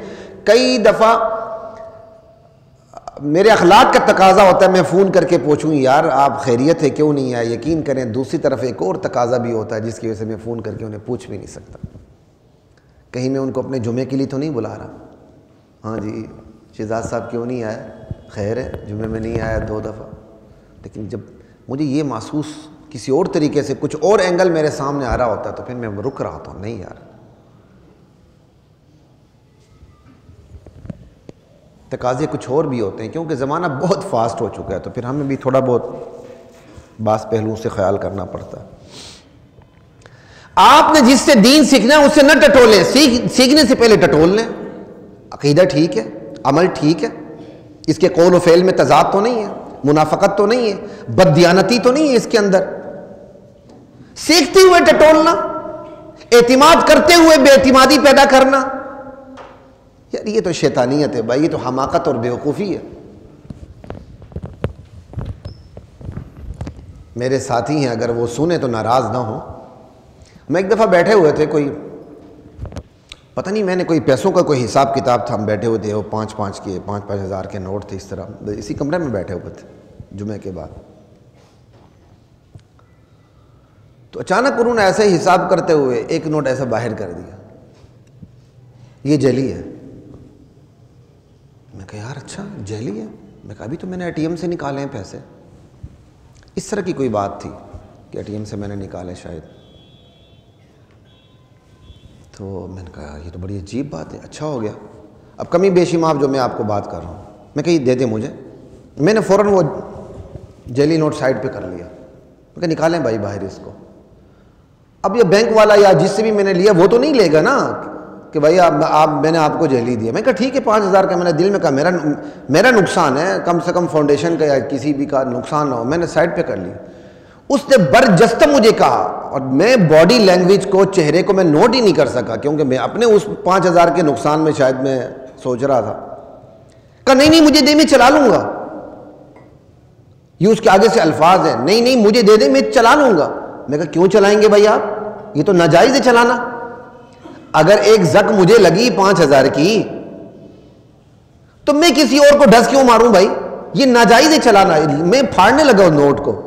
S1: کئی دفعہ میرے اخلاق کا تقاضا ہوتا ہے میں فون کر کے پوچھوں یار آپ خیریت ہے کیوں نہیں آئے. یقین کریں دوسری طرف ایک اور تقاضا بھی ہوتا ہے جس کی وجہ سے میں فون کر کے انہیں پوچھ بھی نہیں سکتا. کہیں میں ان کو اپنے جمعے کے لیے تو نہیں بلا رہا. ہاں جی شہزاد صاحب کیوں نہیں آئے؟ خیر ہے جمعے میں نہیں آیا 2 دفعہ. لیکن جب مجھے یہ محسوس کسی اور طریقے سے کچھ اور اینگل میرے سامنے آ رہا ہوتا ہے تو پھر میں رک رہا ہوتا ہوں. نہیں یار تقاضے کچھ اور بھی ہوتے ہیں کیونکہ زمانہ بہت فاسٹ ہو چکا ہے تو پھر ہمیں بھی تھوڑا بہت بعض پہلوؤں سے خیال کرنا پڑتا ہے. آپ نے جس سے دین سیکھنا ہے اس سے نہ ٹٹولیں. سیکھنے سے پہلے ٹٹول لیں. عقیدہ ٹھیک ہے، عمل ٹھیک ہے، اس کے قول و فعل میں تضاد تو نہیں ہے، منافقت تو نہیں ہے، بددیانتی تو نہیں ہے اس کے اندر. سیکھتے ہوئے ٹٹولنا، اعتماد کرتے ہوئے بے اعتمادی پیدا کرنا، یار یہ تو شیطانیت ہے بھائی، یہ تو حماقت اور بیوقوفی ہے. میرے ساتھی ہیں اگر وہ سنیں تو ناراض نہ ہوں. میں ایک دفعہ بیٹھے ہوئے تھے، کوئی پتہ نہیں میں نے کوئی پیسوں کا کوئی حساب کتاب تھا، ہم بیٹھے ہوئے تھے، وہ 5-5 کے 5-5 ہزار کے نوٹ تھے، اس طرح اسی کمرے میں بیٹھے ہوئے تھے جمعے کے بعد. تو اچانک انہوں نے ایسے حساب کرتے ہوئے ایک نوٹ ایسا باہر کر دیا، یہ جعلی ہے. میں کہا یار اچھا جعلی ہے؟ میں کہا ابھی تو میں نے ATM سے نکالے ہیں پیسے. اس طرح کی کوئی بات تھی کہ ATM سے میں نے نکالے شاید. تو میں نے کہا یہ تو بڑی عجیب بات ہے. اچھا ہو گیا، اب کمی بیشی معاف جو میں آپ کو بات کر رہا ہوں. میں کہا یہ دے دیں مجھے. میں نے فوراً وہ جعلی نوٹ سائڈ پہ کر لیا. میں کہا نکالیں بھائی باہر اس کو. اب یہ بینک والا یا جس سے بھی میں نے لیا وہ تو نہیں لے گا نا کہ بھائی میں نے آپ کو جعلی دیا. میں کہا ٹھیک ہے 5,000 کا. میں نے دل میں کہا میرا نقصان ہے، کم سے کم فاؤنڈیشن کا یا کسی بھی کا نقصان نہ ہو. میں نے سائڈ پہ کر لی. اس نے برجستہ مجھے کہا، اور میں باڈی لینگویج کو، چہرے کو میں نوٹ ہی نہیں کر سکا کیونکہ میں اپنے اس 5,000 کے نقصان میں شاید میں سوچ رہا تھا. کہا نہیں مجھے دے میں چلا لوں گا. یہ اس کے آگے سے الفاظ ہیں، نہیں مجھے دے دے میں چلا لوں گا. میں کہا کیوں چلائیں گے بھائی آپ؟ یہ تو ناجائز ہے چلانا. اگر ایک زک مجھے لگی 5,000 کی تو میں کسی اور کو ڈھس کیوں ماروں بھائی؟ یہ ناجائز ہے چلانا. میں پھاڑنے لگا اس نوٹ کو.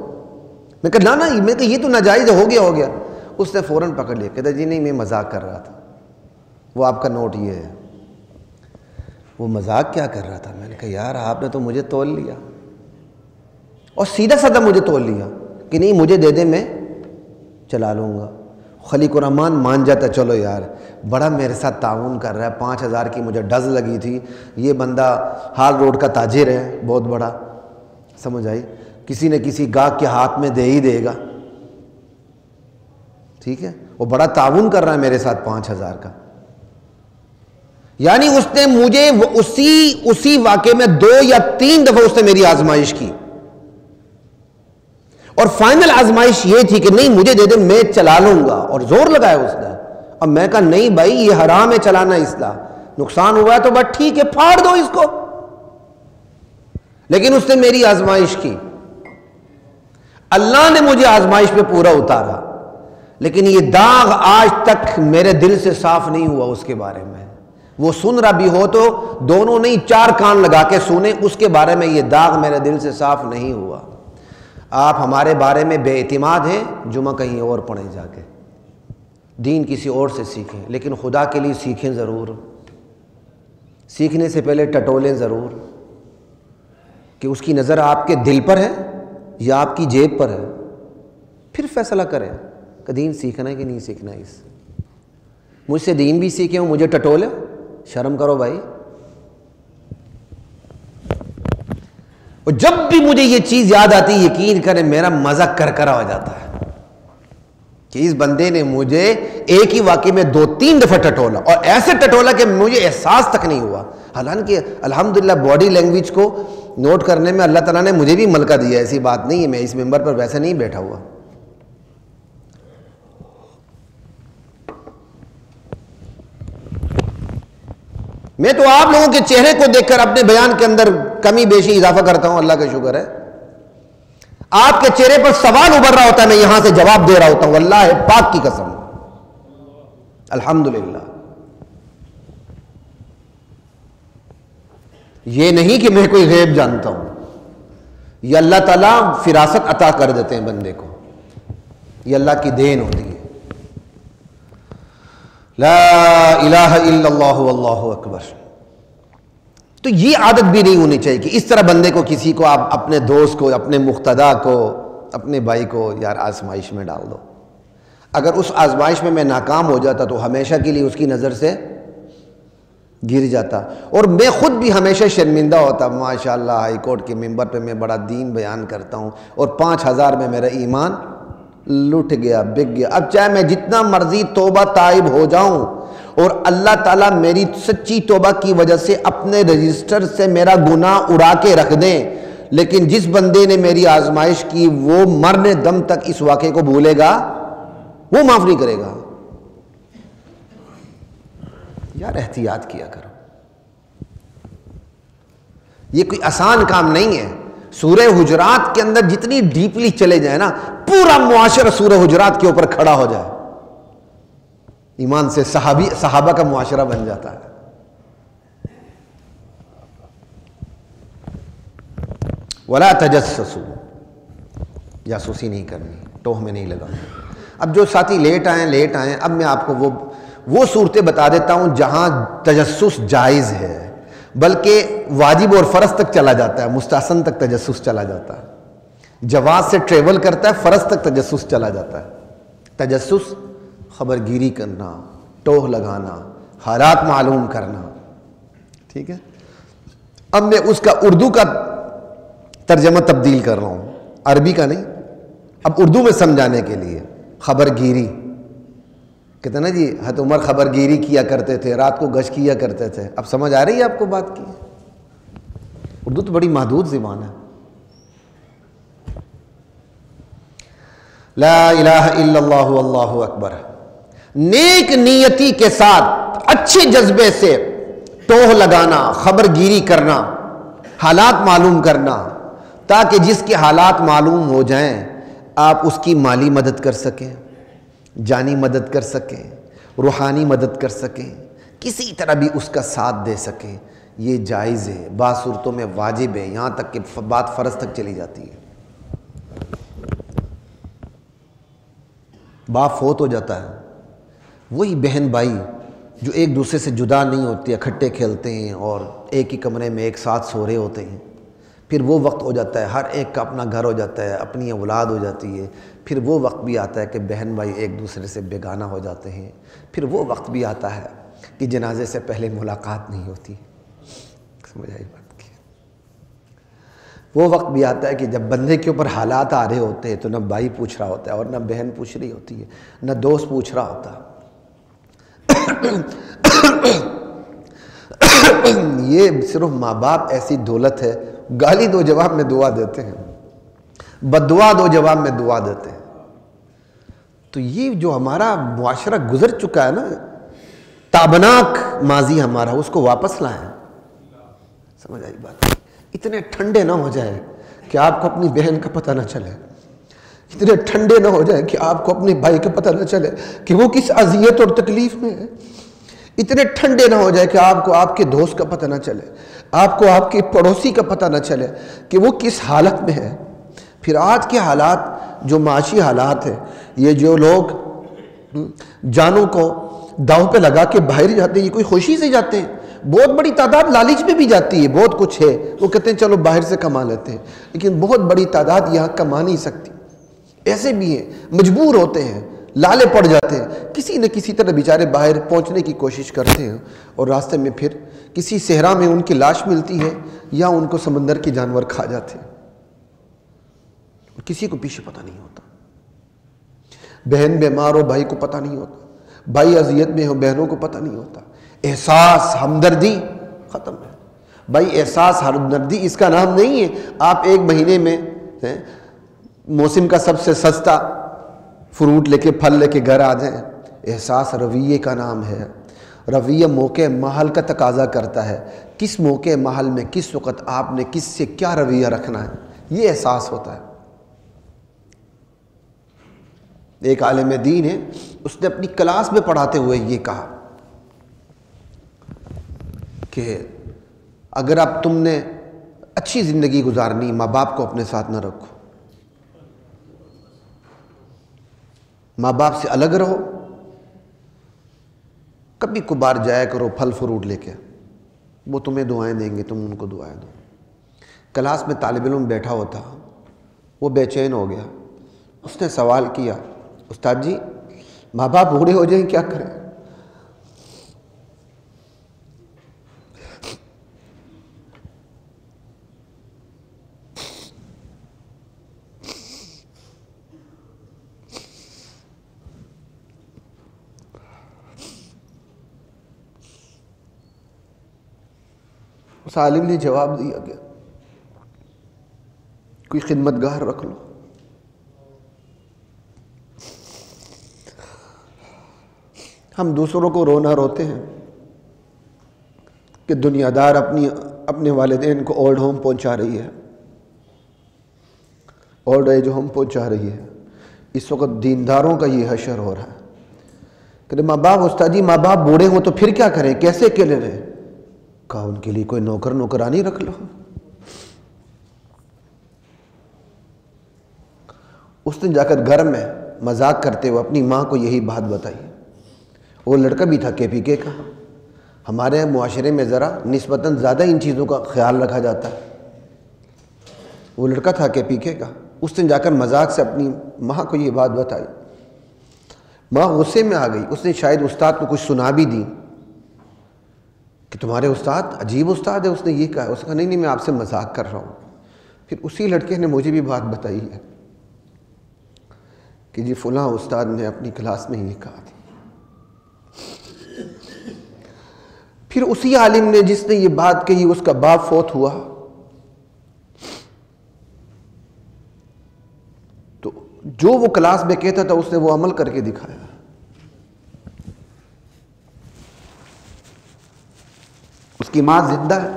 S1: میں کہا نا میں کہا یہ تو ناجائز ہے، ہو گیا. اس نے فوراً پکڑ لیا، کہتا جی نہیں میں مذاق کر رہا تھا، وہ آپ کا نوٹ یہ ہے. وہ مذاق کیا کر رہا تھا؟ میں نے کہا یار آپ نے تو مجھے تول لیا، اور سیدھا سادہ مجھے تول لیا کہ نہیں مجھے دے دے میں چلا لوں گا. خلیق الرحمان مان جاتا چلو یار بڑا میرے ساتھ تعاون کر رہا ہے. 5,000 کی مجھے ڈز لگی تھی. یہ بندہ ہال روڈ کا تاجر ہے بہت بڑا، سمجھ آئی، کسی نہ کسی گاہک کے ہاتھ میں دے ہی دے گا. ٹھیک ہے، وہ بڑا تعاون کر رہا ہے میرے ساتھ 5,000 کا. یعنی اس نے مجھے اسی واقعے میں 2 یا 3 دفعہ اس نے میری آزمائش کی، اور فائنل آزمائش یہ تھی کہ نہیں مجھے دے دے میں چلا لوں گا، اور زور لگایا اس نے. اب میں کہا نہیں بھائی یہ حرام ہے چلانا، اصلاح نقصان ہوا ہے تو بس ٹھیک ہے پھاڑ دو اس کو. لیکن اس نے میری آزمائش کی. اللہ نے مجھے آزمائش پہ پورا اتارا، لیکن یہ داغ آج تک میرے دل سے صاف نہیں ہوا اس کے بارے میں. وہ سن رہا بھی ہو تو دونوں نہیں 4 کان لگا کے سنے، اس کے بارے میں یہ داغ میرے دل سے صاف نہیں ہوا. آپ ہمارے بارے میں بے اعتماد ہیں، جمعہ کہیں اور پڑھیں جا کے، دین کسی اور سے سیکھیں، لیکن خدا کے لیے سیکھیں ضرور. سیکھنے سے پہلے ٹٹولیں ضرور کہ اس کی نظر آپ کے دل پر ہے یا آپ کی جیب پر ہے. پھر فیصلہ کریں کہ دین سیکھنا ہے کہ نہیں سیکھنا ہے. مجھ سے دین بھی سیکھیں مجھے ٹٹولے، شرم کرو بھائی. اور جب بھی مجھے یہ چیز یاد آتی یقین کریں میرا مزہ کرکرا ہو جاتا ہے. کہ اس بندے نے مجھے ایک ہی واقعے میں 2-3 دفعہ ٹٹولا، اور ایسے ٹٹولا کہ مجھے احساس تک نہیں ہوا۔ حالانکہ الحمدللہ باڈی لینگویج کو نوٹ کرنے میں اللہ تعالیٰ نے مجھے بھی ملکہ دیا، ایسی بات نہیں ہے، میں اس ممبر پر ویسے نہیں بیٹھا ہوا۔ میں تو آپ لوگوں کے چہرے کو دیکھ کر اپنے بیان کے اندر کمی بیشی اضافہ کرتا ہوں، اللہ کا شکر ہے۔ آپ کے چہرے پر سوال ابھر رہا ہوتا ہے، میں یہاں سے جواب دے رہا ہوتا ہوں، اللہ پاک کی قسم، الحمدللہ۔ یہ نہیں کہ میں کوئی غیب جانتا ہوں، یہ اللہ تعالیٰ فراست عطا کر دیتے ہیں بندے کو، یہ اللہ کی دین ہوتی ہے۔ لا الہ الا اللہ واللہ اکبر۔ تو یہ عادت بھی نہیں ہونی چاہیے کہ اس طرح بندے کو، کسی کو آپ اپنے دوست کو، اپنے مقتدا کو، اپنے بھائی کو یار آزمائش میں ڈال دو۔ اگر اس آزمائش میں ناکام ہو جاتا تو ہمیشہ کے لیے اس کی نظر سے گر جاتا، اور میں خود بھی ہمیشہ شرمندہ ہوتا۔ ماشاءاللہ ہائی کورٹ کے ممبر پہ میں بڑا دین بیان کرتا ہوں اور 5000 میں میرا ایمان لٹ گیا، بک گیا۔ اب چاہے میں جتنا مرضی توبہ تائب ہو جاؤں اور اللہ تعالیٰ میری سچی توبہ کی وجہ سے اپنے رجسٹر سے میرا گناہ اڑا کے رکھ دیں، لیکن جس بندے نے میری آزمائش کی وہ مرنے دم تک اس واقعے کو بھولے گا، وہ معاف نہیں کرے گا۔ یار احتیاط کیا کرو، یہ کوئی آسان کام نہیں ہے۔ سورہ حجرات کے اندر جتنی ڈیپلی چلے جائیں نا، پورا معاشرہ سورہ حجرات کے اوپر کھڑا ہو جائے، ایمان سے صحابہ کا معاشرہ بن جاتا ہے۔ وَلَا تَجَسَّسُوا، جاسوسی نہیں کرنی، ٹوہ میں نہیں لگانا۔ اب جو ساتھی لیٹ آئیں، اب میں آپ کو وہ صورتیں بتا دیتا ہوں جہاں تجسس جائز ہے، بلکہ واجب اور فرض تک چلا جاتا ہے، مستحسن تک تجسس چلا جاتا ہے، جواز سے ٹریول کرتا ہے، فرض تک تجسس چلا جاتا ہے۔ تجسس خبرگیری کرنا، ٹوہ لگانا، حالات معلوم کرنا، ٹھیک ہے۔ اب میں اس کا اردو کا ترجمہ تبدیل کر رہا ہوں، عربی کا نہیں، اب اردو میں سمجھانے کے لیے۔ خبرگیری کہتے ہیں نا جی، حضرت عمر خبرگیری کیا کرتے تھے، رات کو گشت کیا کرتے تھے۔ اب سمجھ آ رہی ہے آپ کو بات کی؟ اردو تو بڑی محدود زبان ہے۔ لا الہ الا اللہ واللہ اکبر، نیک نیتی کے ساتھ اچھے جذبے سے ٹوہ لگانا، خبرگیری کرنا، حالات معلوم کرنا، تاکہ جس کے حالات معلوم ہو جائیں آپ اس کی مالی مدد کر سکیں، جانی مدد کر سکیں، روحانی مدد کر سکیں، کسی طرح بھی اس کا ساتھ دے سکیں۔ یہ جائز ہے، بعض صورتوں میں واجب ہے، یہاں تک کہ بات فرض تک چلی جاتی ہے۔ باپ فوت ہو جاتا ہے، وہی بہن بھائی جو ایک دوسرے سے جدا نہیں ہوتے، اکٹھے کھیلتے ہیں اور ایک ہی کمرے میں ایک ساتھ سو رہے ہوتے ہیں، پھر وہ وقت ہو جاتا ہے، ہر ایک کا اپنا گھر ہو جاتا ہے، اپنی اولاد ہو جاتی ہے، پھر وہ وقت بھی آتا ہے کہ بہن بھائی ایک دوسرے سے بیگانہ ہو جاتے ہیں، پھر وہ وقت بھی آتا ہے کہ جنازے سے پہلے ملاقات نہیں ہوتی۔ سمجھ آئی بات کی؟ وہ وقت بھی آتا ہے کہ جب بندے کے اوپر حالات آ رہے ہوتے ہیں تو نہ بھائی پوچھ رہا ہوتا ہے اور نہ بہن پوچھ رہی ہوتی ہے، نہ دوست پوچھ رہا ہوتا۔ یہ صرف ماں باپ ایسی دولت ہے، گالی دو جواب میں دعا دیتے ہیں، بددعا دو جواب میں دعا دیتے ہیں۔ تو یہ جو ہمارا معاشرہ گزر چکا ہے نا، تابناک ماضی ہمارا، اس کو واپس لائیں۔ سمجھ آئی بات؟ اتنے ٹھنڈے نہ ہو جائیں کہ آپ کو اپنی بہن کا پتہ نہ چلے، اتنے ٹھنڈے نہ ہو جائیں کہ آپ کو اپنے بھائی کا پتہ نہ چلے کہ وہ کس اذیت اور تکلیف میں ہے، اتنے ٹھنڈے نہ ہو جائے کہ آپ کو آپ کے دوست کا پتہ نہ چلے، آپ کو آپ کے پڑوسی کا پتہ نہ چلے کہ وہ کس حالت میں ہے۔ پھر آج کے حالات جو معاشی حالات ہیں، یہ جو لوگ جانوں کو داؤں پہ لگا کے باہر جاتے ہیں، یہ کوئی خوشی سے جاتے ہیں، بہت بڑی تعداد لالچ میں بھی جاتی ہے، بہت کچھ ہے، وہ کہتے ہیں چلو باہر سے کما لیتے ہیں، لیکن بہت بڑی تعداد یہاں کما نہیں سکتی۔ ایسے بھی ہیں، مجبور ہوتے ہیں، لالے پڑ جاتے ہیں، کسی نہ کسی طرح بیچارے باہر پہنچنے کی کوشش کرتے ہیں، اور راستے میں پھر کسی صحرا میں ان کی لاش ملتی ہے یا ان کو سمندر کے جانور کھا جاتے ہیں، اور کسی کو پیچھے پتہ نہیں ہوتا۔ بہن بیمار ہو بھائی کو پتہ نہیں ہوتا، بھائی اذیت میں ہو بہنوں کو پتہ نہیں ہوتا۔ احساس ہمدردی ختم ہے بھائی، احساس ہمدردی اس کا نام نہیں ہے آپ ایک مہینے میں موسم کا سب سے سستا فروٹ لے کے پھل لے کے گھر آ جائیں۔ احساس رویے کا نام ہے۔ رویہ موقع محل کا تقاضا کرتا ہے، کس موقع محل میں کس وقت آپ نے کس سے کیا رویہ رکھنا ہے، یہ احساس ہوتا ہے۔ ایک عالم دین ہے، اس نے اپنی کلاس میں پڑھاتے ہوئے یہ کہا کہ اگر اب تم نے اچھی زندگی گزارنی، ماں باپ کو اپنے ساتھ نہ رکھو، ماں باپ سے الگ رہو، کبھی کبھار جایا کرو پھل فروٹ لے کے، وہ تمہیں دعائیں دیں گے، تم ان کو دعائیں دو۔ کلاس میں طالب علم بیٹھا ہوتا، وہ بے چین ہو گیا، اس نے سوال کیا، استاد جی ماں باپ بوڑھے ہو جائیں کیا کریں؟ اس عالم نے جواب دیا کہ کوئی خدمت گار رکھ لو۔ ہم دوسروں کو رونا روتے ہیں کہ دنیا دار اپنے والدین کو اولڈ ہوم پہنچا رہی ہے، اولڈ ایج ہوم پہنچا رہی ہے۔ اس وقت دینداروں کا یہ حشر ہو رہا ہے کہ ماں باپ، استاد جی ماں باپ بوڑھے ہوں تو پھر کیا کریں، کیسے اکیلے رہیں؟ کہا ان کے لیے کوئی نوکرانی رکھ لو۔ اس نے جا کر گھر میں مذاق کرتے ہوئے اپنی ماں کو یہی بات بتائی۔ وہ لڑکا بھی تھا KPK کا، ہمارے معاشرے میں ذرا نسبتاً زیادہ ان چیزوں کا خیال رکھا جاتا ہے۔ وہ لڑکا تھا KPK کا، اس نے جا کر مذاق سے اپنی ماں کو یہ بات بتائی۔ ماں غصے میں آ گئی، اس نے شاید استاد کو کچھ سنا بھی دی کہ تمہارے استاد عجیب استاد ہے، اس نے یہ کہا۔ اس نے کہا نہیں میں آپ سے مذاق کر رہا ہوں۔ پھر اسی لڑکے نے مجھے بھی بات بتائی ہے کہ جی فلاں استاد نے اپنی کلاس میں یہ کہا تھی۔ پھر اسی عالم نے جس نے یہ بات کہی اس کا باپ فوت ہوا، تو جو وہ کلاس میں کہتا تھا اس نے وہ عمل کر کے دکھایا۔ اس کی ماں زندہ ہے،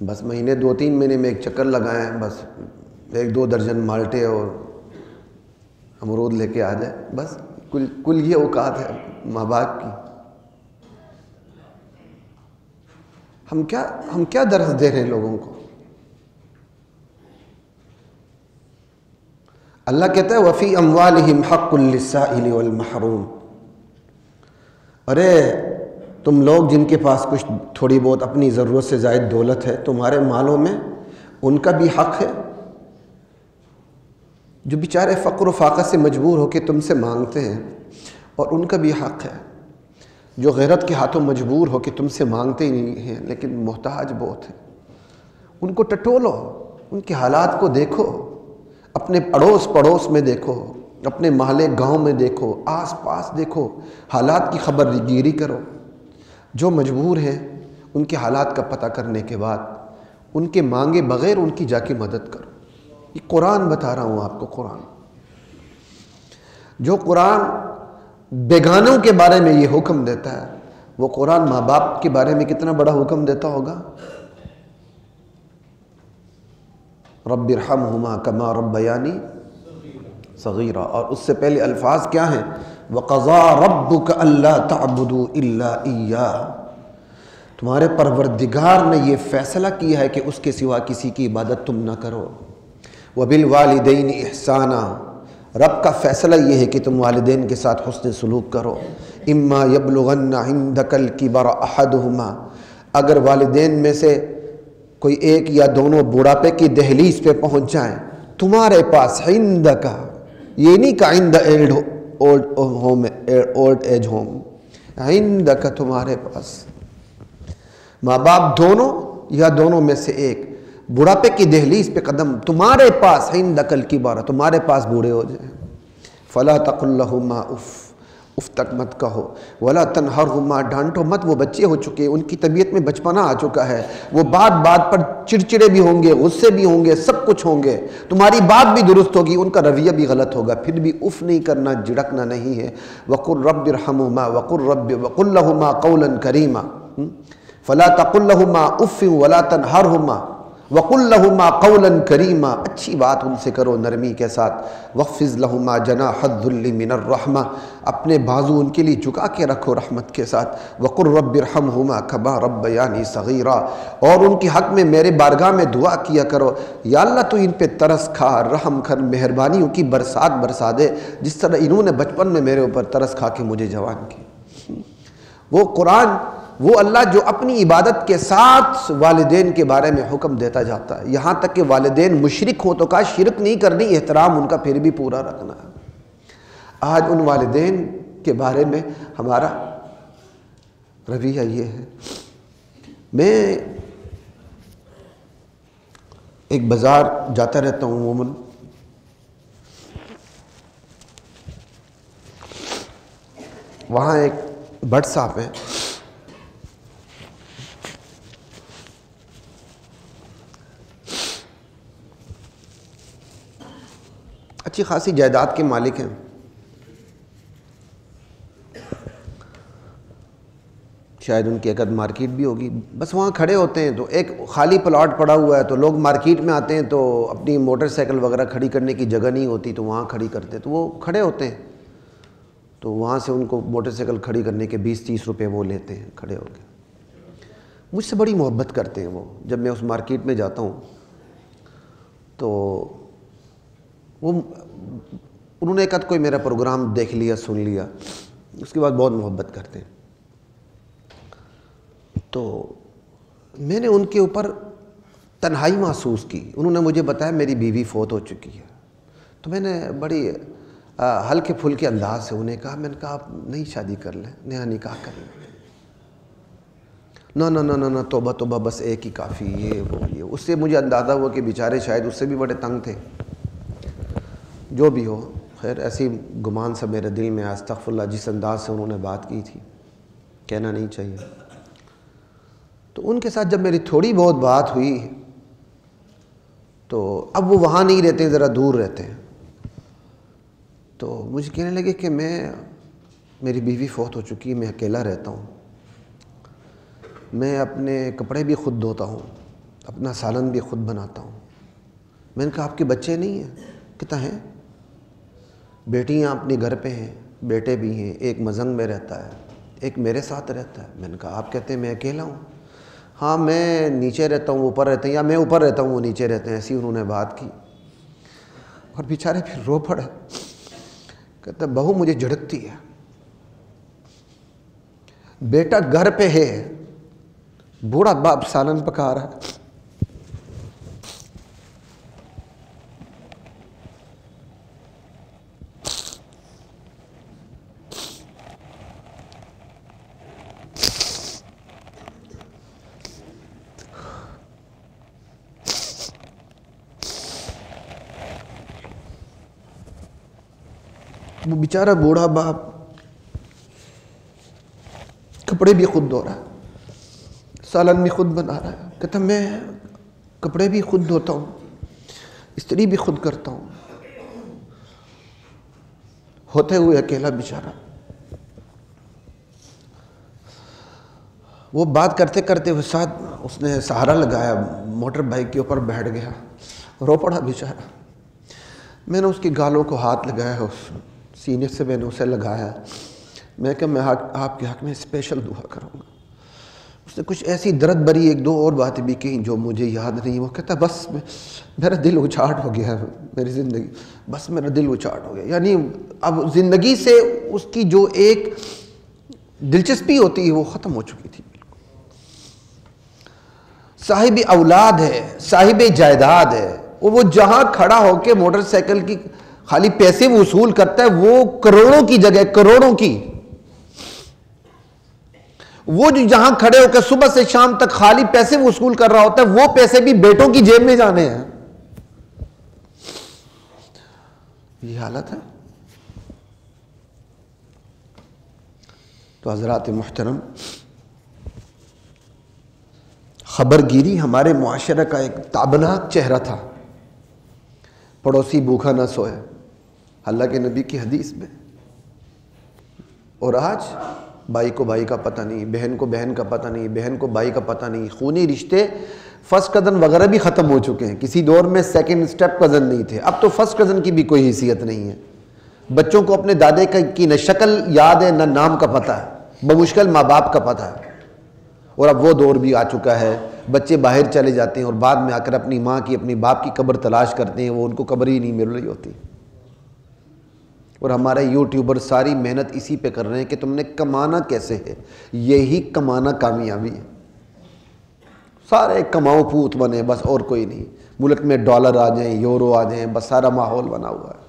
S1: بس مہینے 2-3 مہینے میں ایک چکر لگائیں، بس 1-2 درجن مالٹے اور امرود لے کے آ جائے، بس کل یہ اوقات ہے ماں باپ کی۔ ہم کیا درس دے رہے ہیں لوگوں کو؟ اللہ کہتا ہے وَفِي أَمْوَالِهِمْ حَقٌّ لِلسَّائِلِ وَالْمَحْرُومِ۔ ارے تم لوگ جن کے پاس کچھ تھوڑی بہت اپنی ضرورت سے زائد دولت ہے، تمہارے مالوں میں ان کا بھی حق ہے۔ جو بیچارے فقر و فاقہ سے مجبور ہو کے تم سے مانگتے ہیں، اور ان کا بھی حق ہے۔ جو غیرت کے ہاتھوں مجبور ہو کہ تم سے مانگتے ہی نہیں ہیں لیکن محتاج بہت ہیں، ان کو ٹٹولو، ان کے حالات کو دیکھو، اپنے پڑوس میں دیکھو، اپنے محلے گاؤں میں دیکھو، آس پاس دیکھو، حالات کی خبر گیری کرو۔ جو مجبور ہیں ان کے حالات کا پتہ کرنے کے بعد ان کے مانگے بغیر ان کی جا کے مدد کرو۔ یہ قرآن بتا رہا ہوں آپ کو، قرآن جو قرآن بیگانوں کے بارے میں یہ حکم دیتا ہے، وہ قرآن ماں باپ کے بارے میں کتنا بڑا حکم دیتا ہوگا۔ رب ارحمہما کما ربیانی صغیرا، اور اس سے پہلے الفاظ کیا ہیں؟ وَقَضَىٰ رَبُّكَ أَلَّا تَعْبُدُوا إِلَّا إِيَّاهُ، تمہارے پروردگار نے یہ فیصلہ کیا ہے کہ اس کے سوا کسی کی عبادت تم نہ کرو۔ وَبِالْوَالِدَيْنِ إِحْسَانًا، رب کا فیصلہ یہ ہے کہ تم والدین کے ساتھ حسن سلوک کرو۔ إِمَّا يَبْلُغَنَّ عِنْدَكَ الْكِبَرَ أَحَدُهُمَا، اگر والدین میں سے کوئی ایک یا دونوں بڑھاپے کی دہلیز پہ پہنچ جائیں تمہارے پاس، عندک، یہ نہیں کہ عند اولڈ ایج ہوم، عندک تمہارے پاس، ماں باپ دونوں یا دونوں میں سے ایک بڑھاپے کی دہلیز پہ قدم تمہارے پاس ہے، دقل کی بارہ تمہارے پاس بوڑھے ہو جائیں، فلا تقل لہما اف، اف تک مت کہو، ولا تنہرہما ڈانٹو مت، وہ بچے ہو چکے، ان کی طبیعت میں بچپنا آ چکا ہے، وہ بات بات پر چڑچڑے بھی ہوں گے، غصے بھی ہوں گے، سب کچھ ہوں گے، تمہاری بات بھی درست ہوگی، ان کا رویہ بھی غلط ہوگا، پھر بھی اف نہیں کرنا، جھڑکنا نہیں ہے۔ وقل رب ارحمہما وقل لہما قولا کریما، فلا تقل لہما اف ولا تنہرہما وقل لہما قولا کریما، اچھی بات ان سے کرو نرمی کے ساتھ۔ واخفض لہما جناح الذل من الرحمہ، اپنے بازو ان کے لیے جھکا کے رکھو رحمت کے ساتھ۔ وقل رب ارحمہما کما ربیانی صغیرا، اور ان کے حق میں میرے بارگاہ میں دعا کیا کرو، یا اللہ تو ان پہ ترس کھا، رحم کر، مہربانیوں کی برسات برسا دے، جس طرح انہوں نے بچپن میں میرے اوپر ترس کھا کے مجھے جوان کی۔ وہ قرآن، وہ اللہ جو اپنی عبادت کے ساتھ والدین کے بارے میں حکم دیتا جاتا ہے، یہاں تک کہ والدین مشرک ہوں تو کہا شرک نہیں کرنی، احترام ان کا پھر بھی پورا رکھنا ہے۔ آج ان والدین کے بارے میں ہمارا رویہ یہ ہے۔ میں ایک بازار جاتا رہتا ہوں عموماً، وہاں ایک بٹ صاحب ہیں، اچھی خاصی جائیداد کے مالک ہیں، شاید ان کی ایک آدھ مارکیٹ بھی ہوگی، بس وہاں کھڑے ہوتے ہیں تو ایک خالی پلاٹ پڑا ہوا ہے، تو لوگ مارکیٹ میں آتے ہیں تو اپنی موٹر سائیکل وغیرہ کھڑی کرنے کی جگہ نہیں ہوتی تو وہاں کھڑی کرتے ہیں، تو وہ کھڑے ہوتے ہیں، تو وہاں سے ان کو موٹر سائیکل کھڑی کرنے کے 20-30 روپے وہ لیتے ہیں کھڑے ہو کے۔ مجھ سے بڑی محبت کرتے ہیں وہ، جب میں اس مارکیٹ میں جاتا ہوں تو وہ انہوں نے ایک آدھ کوئی میرا پروگرام دیکھ لیا، سن لیا، اس کے بعد بہت محبت کرتے ہیں۔ تو میں نے ان کے اوپر تنہائی محسوس کی، انہوں نے مجھے بتایا میری بیوی فوت ہو چکی ہے، تو میں نے بڑی ہلکے پھلکے انداز سے انہیں کہا، میں نے کہا آپ نئی شادی کر لیں، نیا نکاح کر لیں۔ نہ نہ نہ نہ توبہ توبہ، بس ایک ہی کافی، یہ وہ یہ۔ اس سے مجھے اندازہ ہوا کہ بیچارے شاید اس سے بھی بڑے تنگ تھے، جو بھی ہو، خیر ایسی گمان سا میرے دل میں، استغفر اللہ، جس انداز سے انہوں نے بات کی تھی کہنا نہیں چاہیے۔ تو ان کے ساتھ جب میری تھوڑی بہت بات ہوئی تو اب وہ وہاں نہیں رہتے ہیں، ذرا دور رہتے ہیں، تو مجھے کہنے لگے کہ میری بیوی فوت ہو چکی ہے، میں اکیلا رہتا ہوں، میں اپنے کپڑے بھی خود دھوتا ہوں، اپنا سالن بھی خود بناتا ہوں۔ میں نے کہا آپ کے بچے نہیں ہیں؟ کہتا ہیں بیٹیاں اپنے گھر پہ ہیں، بیٹے بھی ہیں، ایک مزنگ میں رہتا ہے، ایک میرے ساتھ رہتا ہے۔ میں نے کہا آپ کہتے ہیں میں اکیلا ہوں؟ ہاں میں نیچے رہتا ہوں، اوپر رہتے ہیں، یا میں اوپر رہتا ہوں وہ نیچے رہتے ہیں، ایسی انہوں نے بات کی، اور بیچارے پھر رو پڑے۔ کہتا بہو مجھے جھڑکتی ہے، بیٹا گھر پہ ہے، بوڑھا باپ سالن پکا رہا ہے، وہ بیچارہ بوڑھا باپ کپڑے بھی خود دھو رہا ہے، سالن بھی خود بنا رہا ہے۔ کہتا میں کپڑے بھی خود دھوتا ہوں، استری بھی خود کرتا ہوں، ہوتے ہوئے اکیلا بیچارہ۔ وہ بات کرتے کرتے وہ ساتھ اس نے سہارا لگایا، موٹر بائک کے اوپر بیٹھ گیا، رو پڑا بیچارہ۔ میں نے اس کی گالوں کو ہاتھ لگایا، اس سینے سے میں نے اسے لگایا، میں کہ میں آپ کے حق میں اسپیشل دعا کروں گا۔ اس نے کچھ ایسی درد بری ایک دو اور باتیں بھی کہیں جو مجھے یاد نہیں۔ وہ کہتا بس میرا دل اچاٹ ہو گیا، میری زندگی بس میرا دل اچاٹ ہو گیا، یعنی اب زندگی سے اس کی جو ایک دلچسپی ہوتی ہے وہ ختم ہو چکی تھی۔ صاحب اولاد ہے، صاحب جائیداد ہے، وہ جہاں کھڑا ہو کے موٹر سائیکل کی خالی پیسے وصول کرتا ہے، وہ کروڑوں کی جگہ کروڑوں کی، وہ جو جہاں کھڑے ہو کے صبح سے شام تک خالی پیسے وصول کر رہا ہوتا ہے، وہ پیسے بھی بیٹوں کی جیب میں جانے ہیں. یہ حالت ہے. تو حضرات محترم، خبر گیری ہمارے معاشرہ کا ایک تابناک چہرہ تھا. پڑوسی بھوکا نہ سوئے، اللہ کے نبی کی حدیث میں. اور آج بھائی کو بھائی کا پتہ نہیں، بہن کو بہن کا پتہ نہیں، بہن کو بھائی کا پتہ نہیں. خونی رشتے فرسٹ کزن وغیرہ بھی ختم ہو چکے ہیں. کسی دور میں سیکنڈ سٹیپ کزن نہیں تھے، اب تو فرسٹ کزن کی بھی کوئی حیثیت نہیں ہے. بچوں کو اپنے دادے کی نہ شکل یاد ہے نہ نام کا پتہ ہے، بمشکل ماں باپ کا پتہ ہے. اور اب وہ دور بھی آ چکا ہے، بچے باہر چلے جاتے ہیں اور بعد میں آ کر اپنی ماں کی اپنی باپ کی قبر تلاش کرتے ہیں، وہ ان کو قبر ہی نہیں مل رہی ہوتی. اور ہمارے یوٹیوبر ساری محنت اسی پہ کر رہے ہیں کہ تم نے کمانا کیسے ہے. یہی کمانا کامیابی ہے. سارے کماؤ پوت بنے بس، اور کوئی نہیں. ملک میں ڈالر آ جائیں، یورو آ جائیں، بس سارا ماحول بنا ہوا ہے.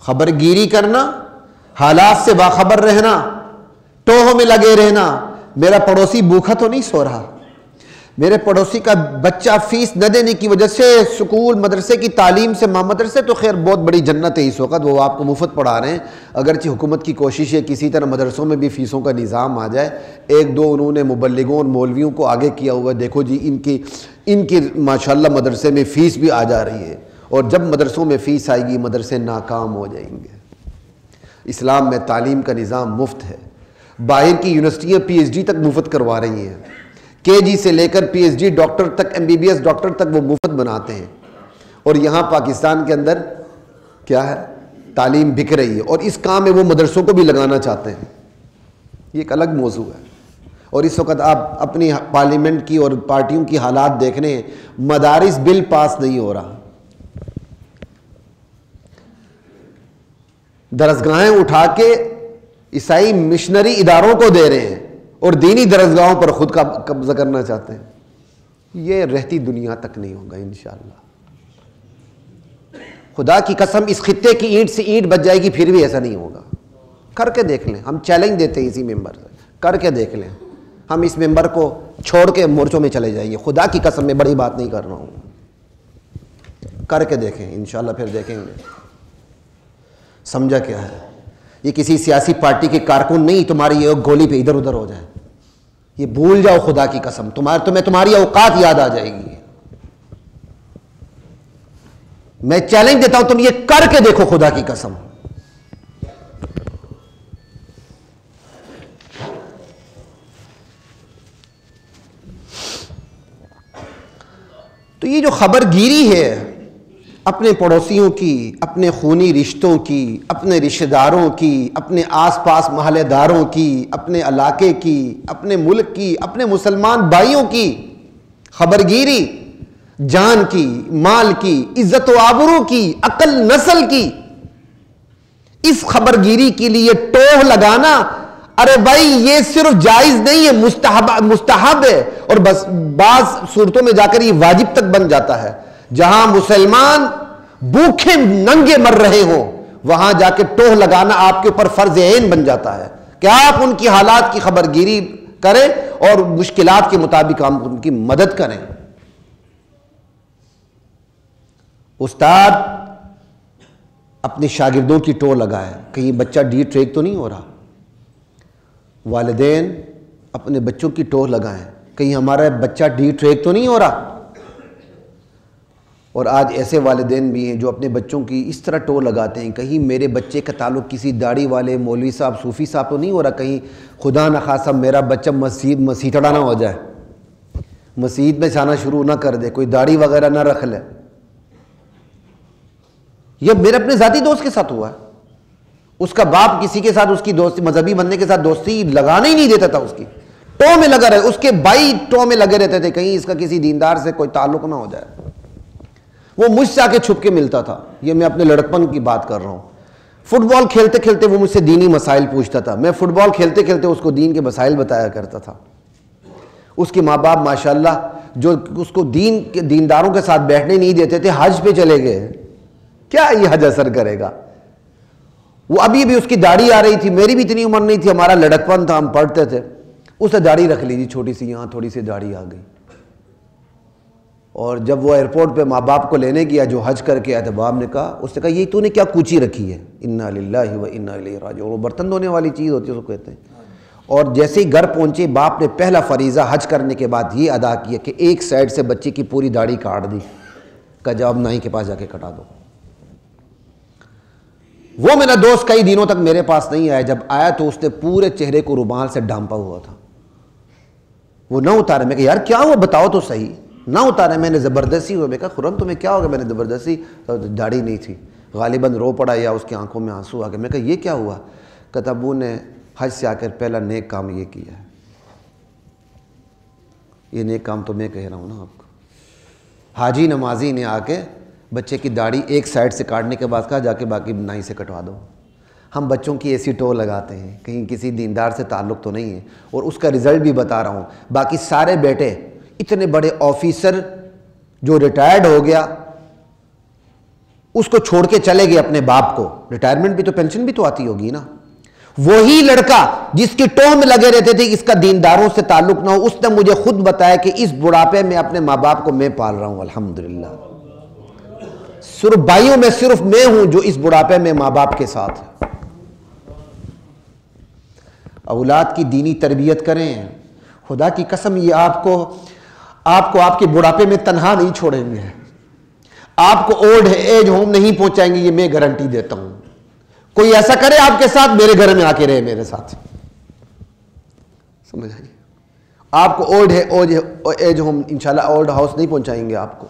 S1: خبر گیری کرنا، حالات سے باخبر رہنا، ٹوہوں میں لگے رہنا. میرا پڑوسی بھوکا تو نہیں سو رہا، میرے پڑوسی کا بچہ فیس نہ دینے کی وجہ سے سکول مدرسے کی تعلیم سے مدرسے تو خیر بہت بڑی جنت ہے اس وقت، وہ آپ کو مفت پڑھا رہے ہیں. اگرچہ حکومت کی کوشش ہے کسی طرح مدرسوں میں بھی فیسوں کا نظام آ جائے. ایک دو انہوں نے مبلغوں اور مولویوں کو آگے کیا ہوا ہے، دیکھو جی ان کی ماشاءاللہ مدرسے میں فیس بھی آ جا رہی ہے. اور جب مدرسوں میں فیس آئے گی مدرسے ناکام ہو جائیں گے. اسلام میں تعلیم کا نظام مفت ہے. باہر کی یونیورسٹیاں پی ایچ ڈی تک مفت کروا رہی ہیں، کے جی سے لے کر پی ایچ ڈی ڈاکٹر تک، M B B S doctor تک وہ مفت بناتے ہیں. اور یہاں پاکستان کے اندر کیا ہے، تعلیم بک رہی ہے، اور اس کام میں وہ مدرسوں کو بھی لگانا چاہتے ہیں. یہ ایک الگ موضوع ہے. اور اس وقت آپ اپنی پارلیمنٹ کی اور پارٹیوں کی حالات دیکھ رہے ہیں، مدارس بل پاس نہیں ہو رہا. درسگاہیں اٹھا کے عیسائی مشنری اداروں کو دے رہے ہیں اور دینی درسگاہوں پر خود کا قبضہ کرنا چاہتے ہیں. یہ رہتی دنیا تک نہیں ہوگا انشاءاللہ. خدا کی قسم اس خطے کی اینٹ سے اینٹ بچ جائے گی پھر بھی ایسا نہیں ہوگا. کر کے دیکھ لیں. ہم چیلنج دیتے ہیں اسی ممبر سے، کر کے دیکھ لیں. ہم اس ممبر کو چھوڑ کے مورچوں میں چلے جائیں گے. خدا کی قسم میں بڑی بات نہیں کر رہا ہوں. کر کے دیکھیں انشاءاللہ، پھر دیکھیں گے سمجھا کیا ہے. یہ کسی سیاسی پارٹی کے کارکن نہیں تمہاری یہ گولی پہ ادھر ادھر ہو جائے. یہ بھول جاؤ خدا کی قسم، تمہیں تمہاری اوقات یاد آ جائے گی. میں چیلنج دیتا ہوں تم یہ کر کے دیکھو خدا کی قسم. تو یہ جو خبر گیری ہے اپنے پڑوسیوں کی، اپنے خونی رشتوں کی، اپنے رشتہ داروں کی، اپنے آس پاس محلے داروں کی، اپنے علاقے کی، اپنے ملک کی، اپنے مسلمان بھائیوں کی خبر گیری، جان کی، مال کی، عزت و آبرو کی، عقل نسل کی، اس خبر گیری کے لیے ٹوہ لگانا، ارے بھائی یہ صرف جائز نہیں ہے، مستحب ہے. اور بس بعض صورتوں میں جا کر یہ واجب تک بن جاتا ہے. جہاں مسلمان بھوکے ننگے مر رہے ہوں وہاں جا کے ٹوہ لگانا آپ کے اوپر فرض عین بن جاتا ہے کہ آپ ان کی حالات کی خبر گیری کریں اور مشکلات کے مطابق ہم ان کی مدد کریں. استاد اپنے شاگردوں کی ٹوہ لگائے، کہیں بچہ ڈی ٹریک تو نہیں ہو رہا. والدین اپنے بچوں کی ٹوہ لگائیں، کہیں ہمارا بچہ ڈی ٹریک تو نہیں ہو رہا. اور آج ایسے والدین بھی ہیں جو اپنے بچوں کی اس طرح ٹوہ لگاتے ہیں، کہیں میرے بچے کا تعلق کسی داڑھی والے مولوی صاحب صوفی صاحب تو نہیں ہو رہا، کہیں خدا نخواستہ میرا بچہ مسیحڑا نہ ہو جائے، مسجد میں جانا شروع نہ کر دے، کوئی داڑھی وغیرہ نہ رکھ لے. یہ میرے اپنے ذاتی دوست کے ساتھ ہوا ہے. اس کا باپ کسی کے ساتھ اس کی دوستی، مذہبی بندے کے ساتھ دوستی لگانے ہی نہیں دیتا تھا. اس کی ٹو میں لگا رہے، اس کے بھائی ٹو میں لگے رہتے تھے کہیں اس کا کسی دیندار سے کوئی تعلق نہ ہو جائے. وہ مجھ سے آ کے چھپ کے ملتا تھا. یہ میں اپنے لڑکپن کی بات کر رہا ہوں. فٹ بال کھیلتے کھیلتے وہ مجھ سے دینی مسائل پوچھتا تھا. میں فٹ بال کھیلتے کھیلتے اس کو دین کے مسائل بتایا کرتا تھا. اس کے ماں باپ ماشاءاللہ جو اس کو دینداروں کے ساتھ بیٹھنے نہیں دیتے تھے، حج پہ چلے گئے. کیا یہ حج اثر کرے گا؟ وہ ابھی بھی اس کی داڑھی آ رہی تھی، میری بھی اتنی عمر نہیں تھی، ہمارا لڑکپن تھا، ہم پڑھتے تھے، اس نے داڑھی رکھ لی جی چھوٹی سی، یہاں تھوڑی سی داڑھی آ گئی. اور جب وہ ایئرپورٹ پہ ماں باپ کو لینے گیا جو حج کر کے آیا تھا، باپ نے کہا، اس نے کہا یہ تو نے کیا کوچی رکھی ہے؟ انا للہ و انا الیہ راجعون. وہ برتن دھونے والی چیز ہوتی ہے اس کو کہتے ہیں. اور جیسے ہی گھر پہنچے، باپ نے پہلا فریضہ حج کرنے کے بعد یہ ادا کیا کہ ایک سائڈ سے بچے کی پوری داڑھی کاٹ دی. کہا جاؤ اب نائی کے پاس جا کے کٹا دو. وہ میرا دوست کئی دنوں تک میرے پاس نہیں آیا، جب آیا تو اس نے پورے چہرے کو رومال سے ڈھانپا ہوا تھا. وہ نہ اتارے. میں کہا یار کیا ہوا بتاؤ تو صحیح. نہ اتارے. میں نے زبردستی ہوا. میں کہا خرم تمہیں کیا ہوگا؟ میں نے زبردستی، داڑھی نہیں تھی، غالباً رو پڑا یا اس کی آنکھوں میں آنسو آ گئے. میں کہا یہ کیا ہوا؟ کہتا ابو نے حج سے آ کر پہلا نیک کام یہ کیا ہے. یہ نیک کام تو میں کہہ رہا ہوں نا آپ کو. حاجی نمازی نے آ کے بچے کی داڑھی ایک سائڈ سے کاٹنے کے بعد کہا جا کے باقی نائی سے کٹوا دو. ہم بچوں کی ایسی ٹو لگاتے ہیں، کہیں کسی دیندار سے تعلق تو نہیں ہے. اور اس کا رزلٹ بھی بتا رہا ہوں. باقی سارے بیٹے اتنے بڑے آفیسر جو ریٹائرڈ ہو گیا، اس کو چھوڑ کے چلے گئے اپنے باپ کو. ریٹائرمنٹ بھی تو پینشن بھی تو آتی ہوگی نا. وہی لڑکا جس کی ٹو میں لگے رہتے تھے اس کا دینداروں سے تعلق نہ ہو، اس نے مجھے خود بتایا کہ اس بڑھاپے میں اپنے ماں باپ کو میں پال رہا ہوں. الحمدللہ. صرف بھائیوں میں صرف میں ہوں جو اس بڑھاپے میں ماں باپ کے ساتھ ہے. اولاد کی دینی تربیت کریں. خدا کی قسم یہ آپ کو آپ کے بڑھاپے میں تنہا نہیں چھوڑیں گے. آپ کو اولڈ ایج ہوم نہیں پہنچائیں گے، یہ میں گارنٹی دیتا ہوں. کوئی ایسا کرے آپ کے ساتھ، میرے گھر میں آ کے رہے میرے ساتھ. سمجھ آئیے. آپ کو اولڈ ایج ہوم انشاءاللہ اولڈ ہاؤس نہیں پہنچائیں گے آپ کو.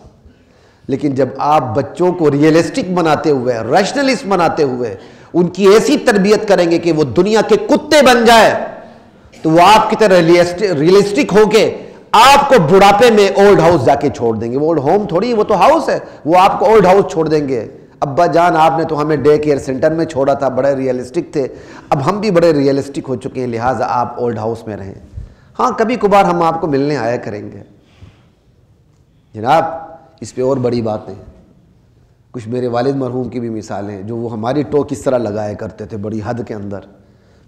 S1: لیکن جب آپ بچوں کو ریئلسٹک بناتے ہوئے، ریشنلسٹ بناتے ہوئے ان کی ایسی تربیت کریں گے کہ وہ دنیا کے کتے بن جائے، تو وہ آپ کی طرح ریئلسٹک ہو کے آپ کو بڑھاپے میں اولڈ ہاؤس جا کے چھوڑ دیں گے. وہ اولڈ ہوم تھوڑی، وہ تو ہاؤس ہے. وہ آپ کو اولڈ ہاؤس چھوڑ دیں گے. ابا جان آپ نے تو ہمیں ڈے کیئر سینٹر میں چھوڑا تھا، بڑے ریئلسٹک تھے. اب ہم بھی بڑے ریئلسٹک ہو چکے ہیں، لہٰذا آپ اولڈ ہاؤس میں رہیں. ہاں کبھی کبھار ہم آپ کو ملنے آیا کریں گے جناب. اس پہ اور بڑی بات ہے. کچھ میرے والد مرحوم کی بھی مثالیں ہیں جو وہ ہماری ٹو کس طرح لگایا کرتے تھے بڑی حد کے اندر.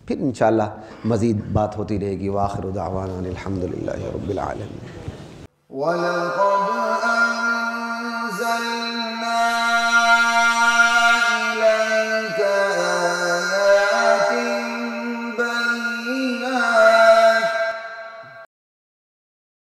S1: پھر انشاءاللہ مزید بات ہوتی رہے گی. وآخر دعوانا الحمدللہ رب العالمین. وَلَقَدْ أَنزَلْنَا